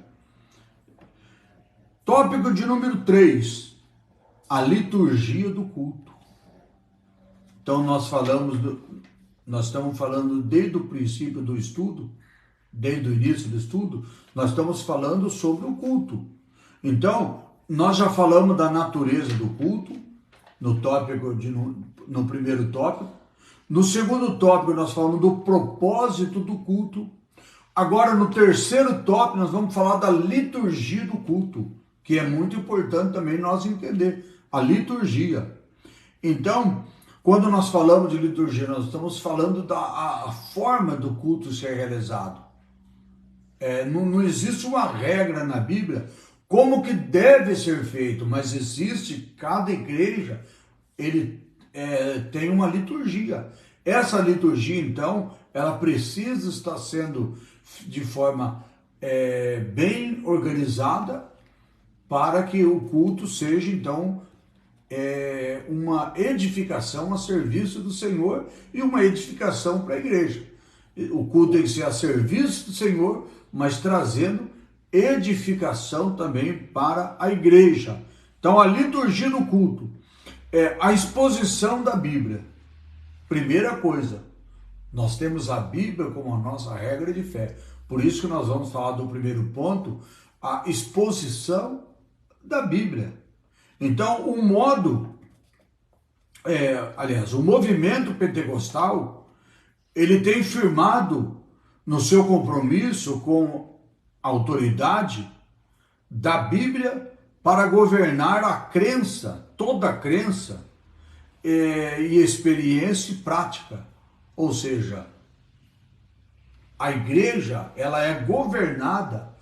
Tópico de número 3, a liturgia do culto. Então, nós estamos falando desde o princípio do estudo, desde o início do estudo, nós estamos falando sobre o culto. Então, nós já falamos da natureza do culto, no primeiro tópico. No segundo tópico, nós falamos do propósito do culto. Agora, no terceiro tópico, nós vamos falar da liturgia do culto, que é muito importante também nós entender a liturgia. Então, quando nós falamos de liturgia, nós estamos falando da forma do culto ser realizado. Não existe uma regra na Bíblia como que deve ser feito, mas existe, cada igreja, tem uma liturgia. Essa liturgia, então, ela precisa estar sendo de forma bem organizada para que o culto seja, então, uma edificação a serviço do Senhor e uma edificação para a igreja. O culto tem que ser a serviço do Senhor, mas trazendo edificação também para a igreja. Então, a liturgia do culto é a exposição da Bíblia. Primeira coisa, nós temos a Bíblia como a nossa regra de fé. Por isso que nós vamos falar do primeiro ponto, a exposição da Bíblia. Então, o movimento pentecostal, ele tem firmado no seu compromisso com a autoridade da Bíblia para governar a crença, toda a crença e experiência e prática. Ou seja, a igreja, ela é governada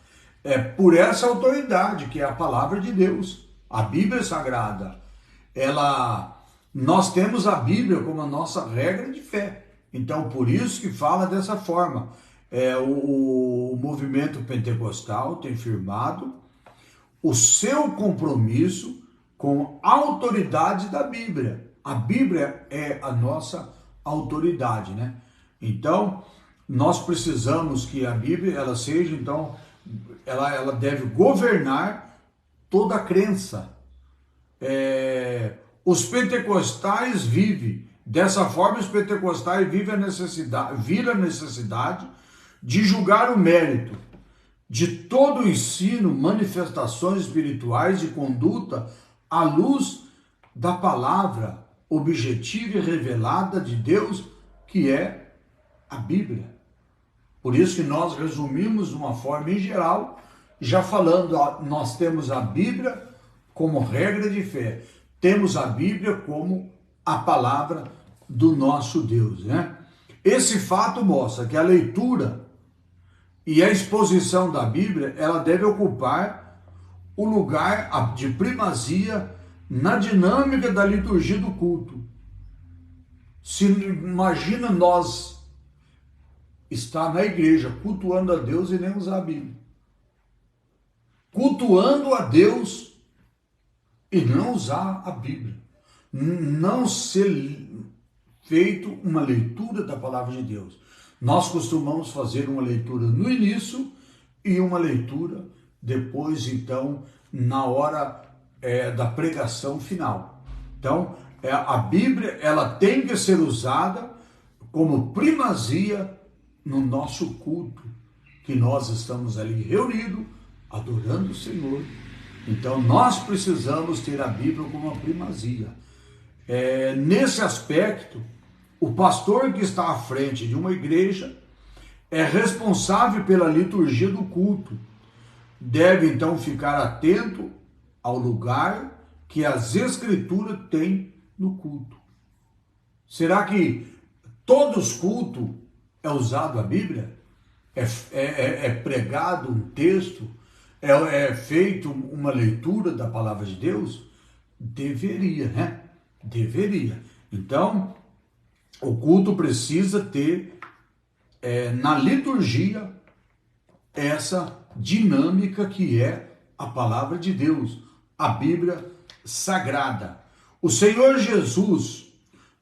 por essa autoridade, que é a palavra de Deus, a Bíblia Sagrada. Nós temos a Bíblia como a nossa regra de fé. Então, por isso que fala dessa forma. O movimento pentecostal tem firmado o seu compromisso com a autoridade da Bíblia. A Bíblia é a nossa autoridade, né? Então, nós precisamos que a Bíblia, ela seja, então, ela deve governar toda a crença. Os pentecostais vivem, dessa forma os pentecostais viram a necessidade de julgar o mérito de todo o ensino, manifestações espirituais e conduta à luz da palavra objetiva e revelada de Deus, que é a Bíblia. Por isso que nós resumimos de uma forma em geral, já falando, nós temos a Bíblia como regra de fé, temos a Bíblia como a palavra do nosso Deus, né? Esse fato mostra que a leitura e a exposição da Bíblia, ela deve ocupar o lugar de primazia na dinâmica da liturgia do culto. Se imagina nós estar na igreja cultuando a Deus e nem usar a Bíblia. Cultuando a Deus e não usar a Bíblia. Não ser feito uma leitura da palavra de Deus. Nós costumamos fazer uma leitura no início e uma leitura depois, então, na hora da pregação final. Então, a Bíblia, ela tem que ser usada como primazia no nosso culto, que nós estamos ali reunidos, adorando o Senhor. Então, nós precisamos ter a Bíblia como uma primazia. Nesse aspecto, o pastor que está à frente de uma igreja é responsável pela liturgia do culto. Deve, então, ficar atento ao lugar que as Escrituras têm no culto. Será que todos os cultos é usado a Bíblia? É pregado um texto? É feito uma leitura da palavra de Deus? Deveria, né? Deveria. Então, o culto precisa ter na liturgia essa dinâmica que é a palavra de Deus, a Bíblia Sagrada. O Senhor Jesus,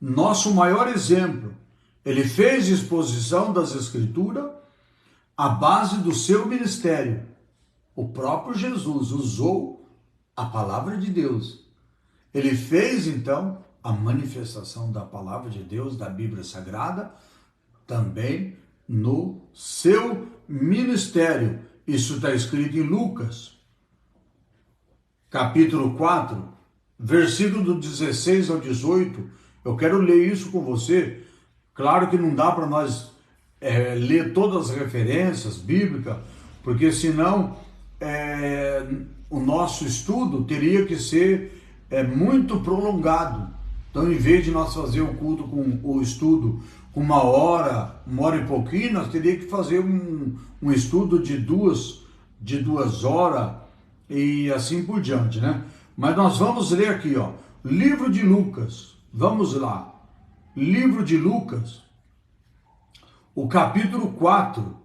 nosso maior exemplo, ele fez exposição das Escrituras à base do seu ministério. O próprio Jesus usou a palavra de Deus. Ele fez, então, a manifestação da palavra de Deus, da Bíblia Sagrada, também no seu ministério. Isso está escrito em Lucas, capítulo 4, versículo do 16 ao 18. Eu quero ler isso com você. Claro que não dá para nós ler todas as referências bíblicas, porque senão o nosso estudo teria que ser muito prolongado. Então, em vez de nós fazer o culto com o estudo com uma hora e pouquinho, nós teríamos que fazer um estudo de duas horas e assim por diante, né? Mas nós vamos ler aqui, ó, livro de Lucas. Vamos lá. Livro de Lucas, o capítulo 4.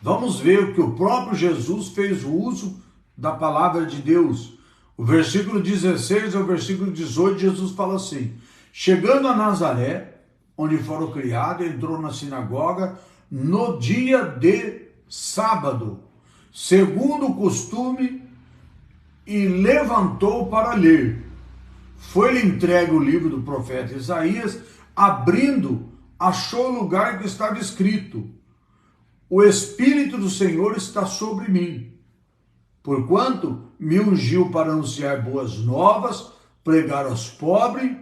Vamos ver o que o próprio Jesus fez o uso da palavra de Deus. O versículo 16 ao versículo 18, Jesus fala assim: chegando a Nazaré, onde foram criados, entrou na sinagoga no dia de sábado, segundo o costume, e levantou para ler. Foi-lhe entregue o livro do profeta Isaías. Abrindo, achou o lugar que estava escrito: o Espírito do Senhor está sobre mim, porquanto me ungiu para anunciar boas novas, pregar aos pobres,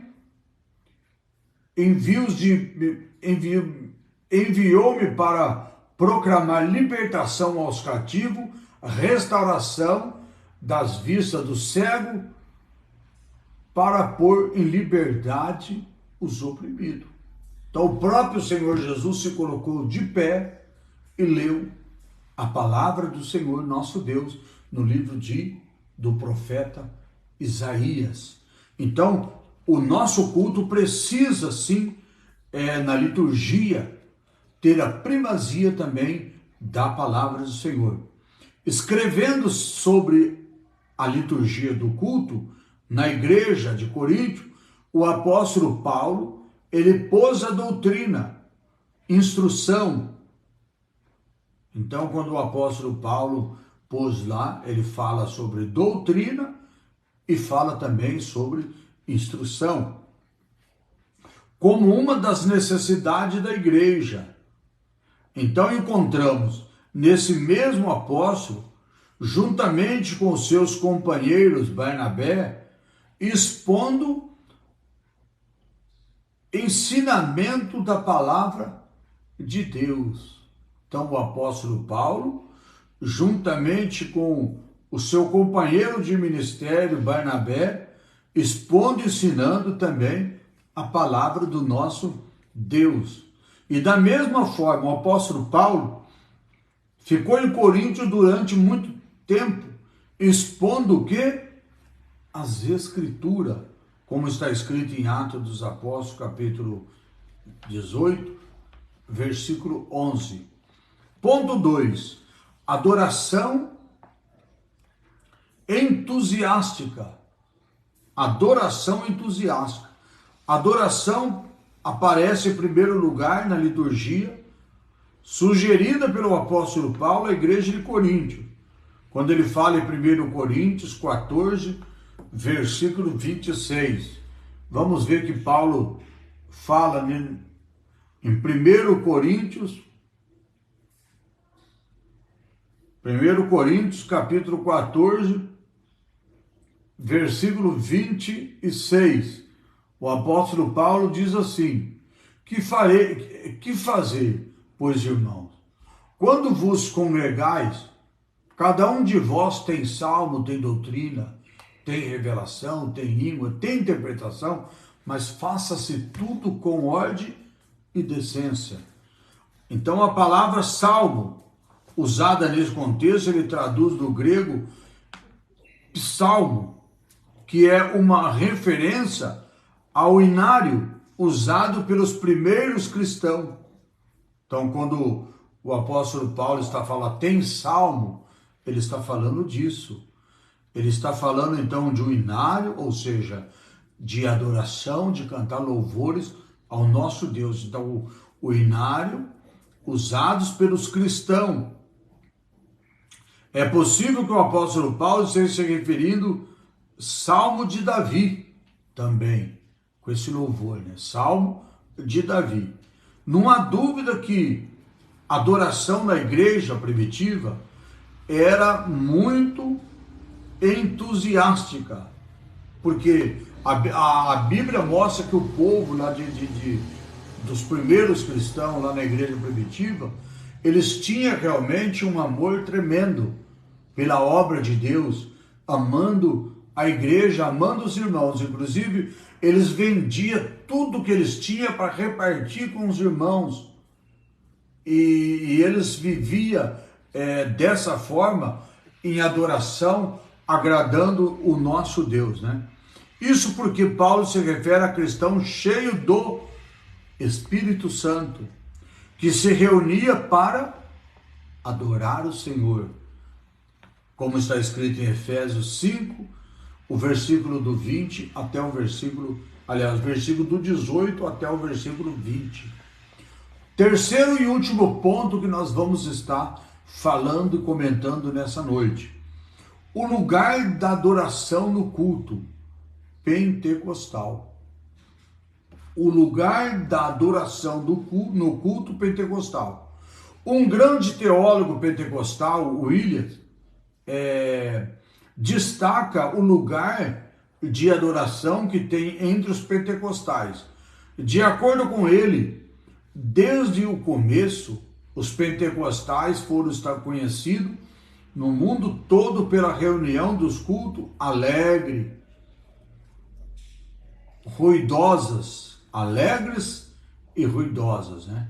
enviou-me para proclamar libertação aos cativos, restauração das vistas do cego, para pôr em liberdade os oprimidos. Então o próprio Senhor Jesus se colocou de pé e leu a palavra do Senhor nosso Deus no livro do profeta Isaías. Então o nosso culto precisa sim, na liturgia, ter a primazia também da palavra do Senhor. Escrevendo sobre a liturgia do culto na igreja de Corinto, o apóstolo Paulo, ele pôs a doutrina, instrução. Então, quando o apóstolo Paulo pôs lá, ele fala sobre doutrina e fala também sobre instrução, como uma das necessidades da igreja. Então, encontramos nesse mesmo apóstolo, juntamente com seus companheiros Barnabé, expondo ensinamento da palavra de Deus. Então o apóstolo Paulo, juntamente com o seu companheiro de ministério, Barnabé, expondo e ensinando também a palavra do nosso Deus. E da mesma forma, o apóstolo Paulo ficou em Coríntios durante muito tempo, expondo o quê? As Escrituras, como está escrito em Atos dos Apóstolos, capítulo 18, versículo 11. Ponto 2. Adoração entusiástica. Adoração entusiástica. Adoração aparece em primeiro lugar na liturgia, sugerida pelo apóstolo Paulo à igreja de Coríntio, quando ele fala em 1 Coríntios 14, versículo 26. Vamos ver que Paulo fala em 1 Coríntios, capítulo 14, versículo 26. O apóstolo Paulo diz assim: que fazer, pois, irmãos? Quando vos congregais, cada um de vós tem salmo, tem doutrina, tem revelação, tem língua, tem interpretação, mas faça-se tudo com ordem e decência. Então a palavra salmo, usada nesse contexto, ele traduz do grego psalmo, que é uma referência ao inário usado pelos primeiros cristãos. Então, quando o apóstolo Paulo está falando tem salmo, ele está falando disso. Ele está falando então de um inário, ou seja, de adoração, de cantar louvores ao nosso Deus. Então, o inário usados pelos cristãos. É possível que o apóstolo Paulo esteja se referindo Salmo de Davi também, com esse louvor, né? Salmo de Davi. Não há dúvida que a adoração da igreja primitiva era muito entusiástica, porque a Bíblia mostra que o povo lá dos primeiros cristãos lá na igreja primitiva, eles tinham realmente um amor tremendo pela obra de Deus, amando a igreja, amando os irmãos. Inclusive, eles vendiam tudo que eles tinham para repartir com os irmãos. E eles viviam dessa forma, em adoração, agradando o nosso Deus, né? Isso porque Paulo se refere a cristão cheio do Espírito Santo, que se reunia para adorar o Senhor. Como está escrito em Efésios 5, o versículo do 20 até o versículo do 18 até o versículo 20. Terceiro e último ponto que nós vamos estar falando e comentando nessa noite. O lugar da adoração no culto pentecostal. O lugar da adoração no culto pentecostal. Um grande teólogo pentecostal, Williams, destaca o lugar de adoração que tem entre os pentecostais. De acordo com ele, desde o começo, os pentecostais foram estar conhecidos no mundo todo pela reunião dos cultos alegre, alegres e ruidosas, né?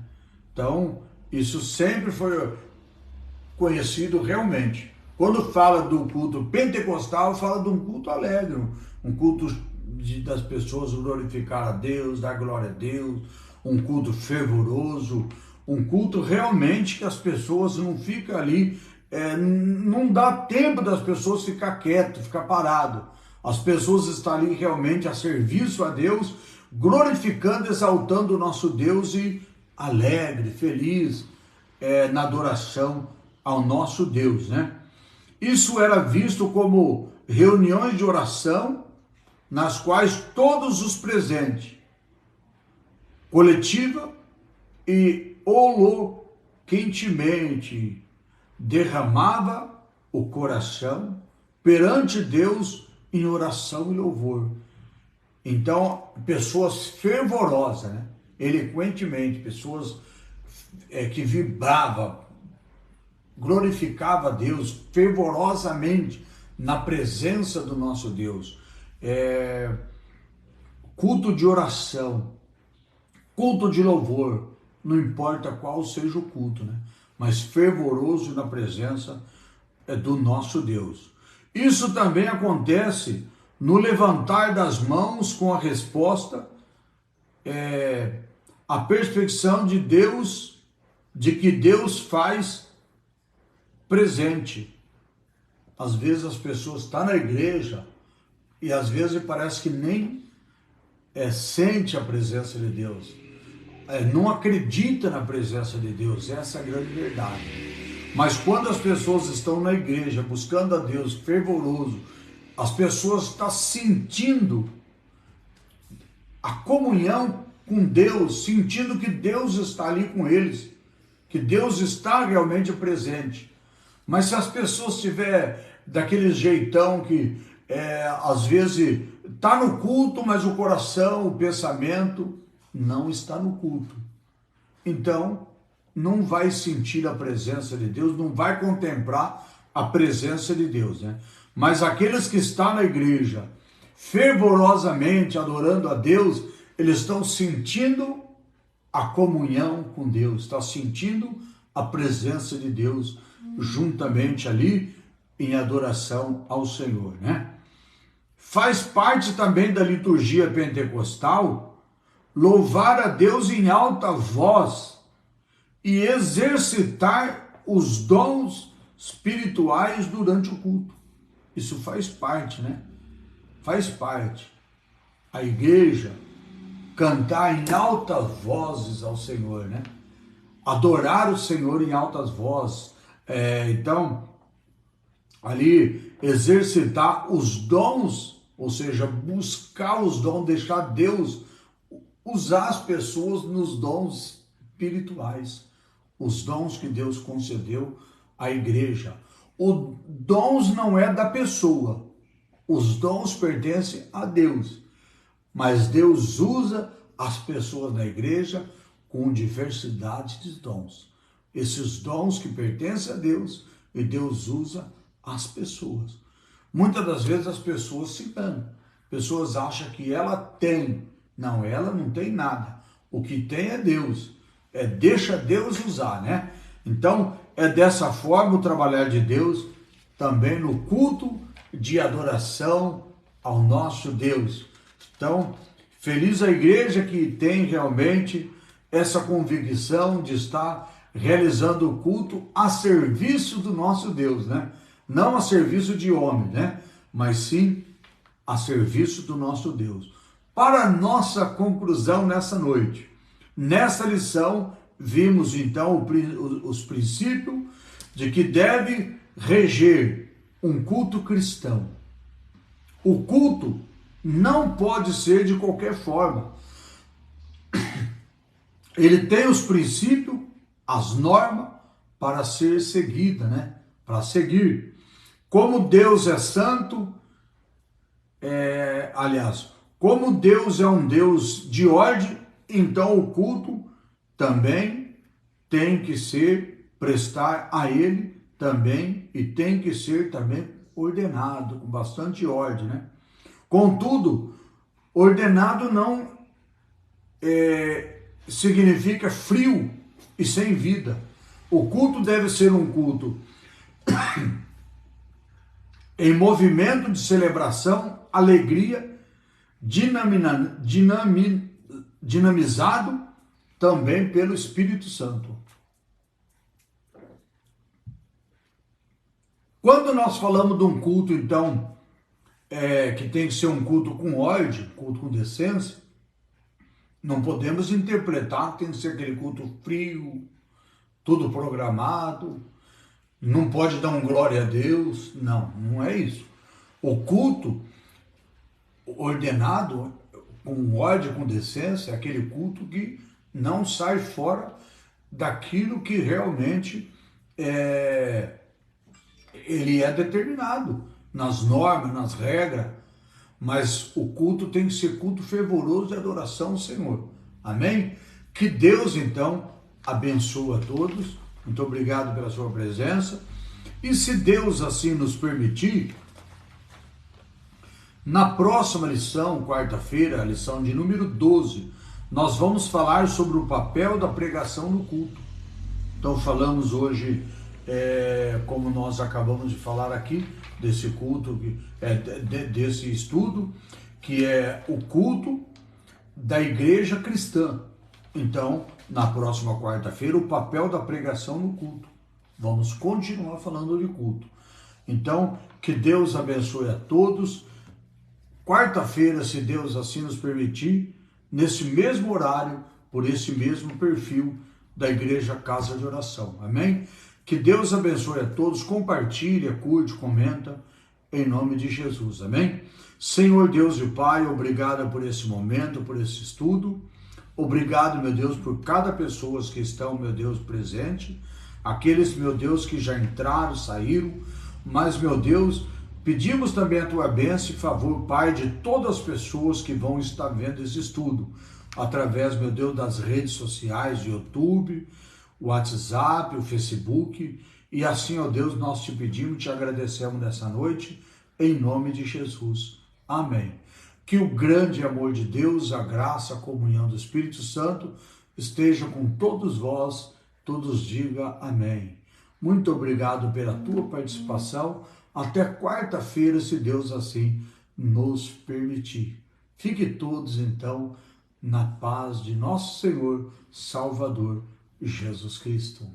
Então, isso sempre foi conhecido realmente. Quando fala do culto pentecostal, fala de um culto alegre, um culto das pessoas glorificar a Deus, dar glória a Deus, um culto fervoroso, um culto realmente que as pessoas não ficam ali, não dá tempo das pessoas ficar quieto, ficar parado. As pessoas estão ali realmente a serviço a Deus, glorificando, exaltando o nosso Deus e alegre, feliz na adoração ao nosso Deus, né? Isso era visto como reuniões de oração, nas quais todos os presentes, coletiva e holoquentemente, derramava o coração perante Deus em oração e louvor. Então, pessoas fervorosas, né? Eloquentemente, pessoas que vibravam, glorificava a Deus fervorosamente na presença do nosso Deus. Culto de oração, culto de louvor, não importa qual seja o culto, né? Mas fervoroso na presença do nosso Deus. Isso também acontece no levantar das mãos com a resposta, a perspecção de Deus, de que Deus faz presente. Às vezes as pessoas estão na igreja e às vezes parece que nem sente a presença de Deus, não acredita na presença de Deus, essa é a grande verdade. Mas quando as pessoas estão na igreja buscando a Deus fervoroso, as pessoas estão sentindo a comunhão com Deus, sentindo que Deus está ali com eles, que Deus está realmente presente. Mas se as pessoas tiverem daquele jeitão que às vezes está no culto, mas o coração, o pensamento não está no culto, então não vai sentir a presença de Deus, não vai contemplar a presença de Deus, né? Mas aqueles que estão na igreja fervorosamente adorando a Deus, eles estão sentindo a comunhão com Deus, estão sentindo a presença de Deus juntamente ali em adoração ao Senhor, né? Faz parte também da liturgia pentecostal louvar a Deus em alta voz e exercitar os dons espirituais durante o culto. Isso faz parte, né? Faz parte. A igreja cantar em altas vozes ao Senhor, né? Adorar o Senhor em altas vozes. Então, ali, exercitar os dons, ou seja, buscar os dons, deixar Deus usar as pessoas nos dons espirituais, os dons que Deus concedeu à igreja. Os dons não é da pessoa, os dons pertencem a Deus, mas Deus usa as pessoas na igreja com diversidade de dons. Esses dons que pertencem a Deus, e Deus usa as pessoas. Muitas das vezes as pessoas se enganam, pessoas acham que ela tem. Não, ela não tem nada. O que tem é Deus. Deixa Deus usar, né? Então, é dessa forma o trabalhar de Deus também no culto de adoração ao nosso Deus. Então, feliz a igreja que tem realmente essa convicção de estar realizando o culto a serviço do nosso Deus, né? Não a serviço de homem, né? Mas sim a serviço do nosso Deus. Para nossa conclusão nessa noite, nessa lição, vimos então os princípios de que deve reger um culto cristão. O culto não pode ser de qualquer forma. Ele tem os princípios, as normas para ser seguida, né? Para seguir. Como Deus é santo, como Deus é um Deus de ordem, então o culto também tem que ser, prestar a Ele também, e tem que ser também ordenado, com bastante ordem, né? Contudo, ordenado não significa frio e sem vida. O culto deve ser um culto em movimento de celebração, alegria, dinamizado também pelo Espírito Santo. Quando nós falamos de um culto, então, que tem que ser um culto com ordem, culto com decência, não podemos interpretar que tem que ser aquele culto frio, tudo programado, não pode dar um glória a Deus. Não, não é isso. O culto ordenado, com ordem, com decência, é aquele culto que não sai fora daquilo que realmente ele é determinado, nas normas, nas regras, mas o culto tem que ser culto fervoroso de adoração ao Senhor. Amém? Que Deus, então, abençoe a todos. Muito obrigado pela sua presença. E se Deus assim nos permitir, na próxima lição, quarta-feira, a lição de número 12, nós vamos falar sobre o papel da pregação no culto. Então falamos hoje, como nós acabamos de falar aqui, desse culto, desse estudo, que é o culto da igreja cristã. Então, na próxima quarta-feira, o papel da pregação no culto. Vamos continuar falando de culto. Então, que Deus abençoe a todos. Quarta-feira, se Deus assim nos permitir, nesse mesmo horário, por esse mesmo perfil da Igreja Casa de Oração. Amém? Que Deus abençoe a todos. Compartilha, curte, comenta, em nome de Jesus. Amém? Senhor Deus e Pai, obrigado por esse momento, por esse estudo. Obrigado, meu Deus, por cada pessoa que estão, meu Deus, presente. Aqueles, meu Deus, que já entraram, saíram. Mas, meu Deus, pedimos também a tua bênção e favor, Pai, de todas as pessoas que vão estar vendo esse estudo, através, meu Deus, das redes sociais, YouTube, o WhatsApp, o Facebook, e assim, ó Deus, nós te pedimos, te agradecemos nessa noite, em nome de Jesus. Amém. Que o grande amor de Deus, a graça, a comunhão do Espírito Santo esteja com todos vós, todos digam amém. Muito obrigado pela tua participação. Até quarta-feira, se Deus assim nos permitir. Fique todos, então, na paz de nosso Senhor, Salvador, Jesus Cristo.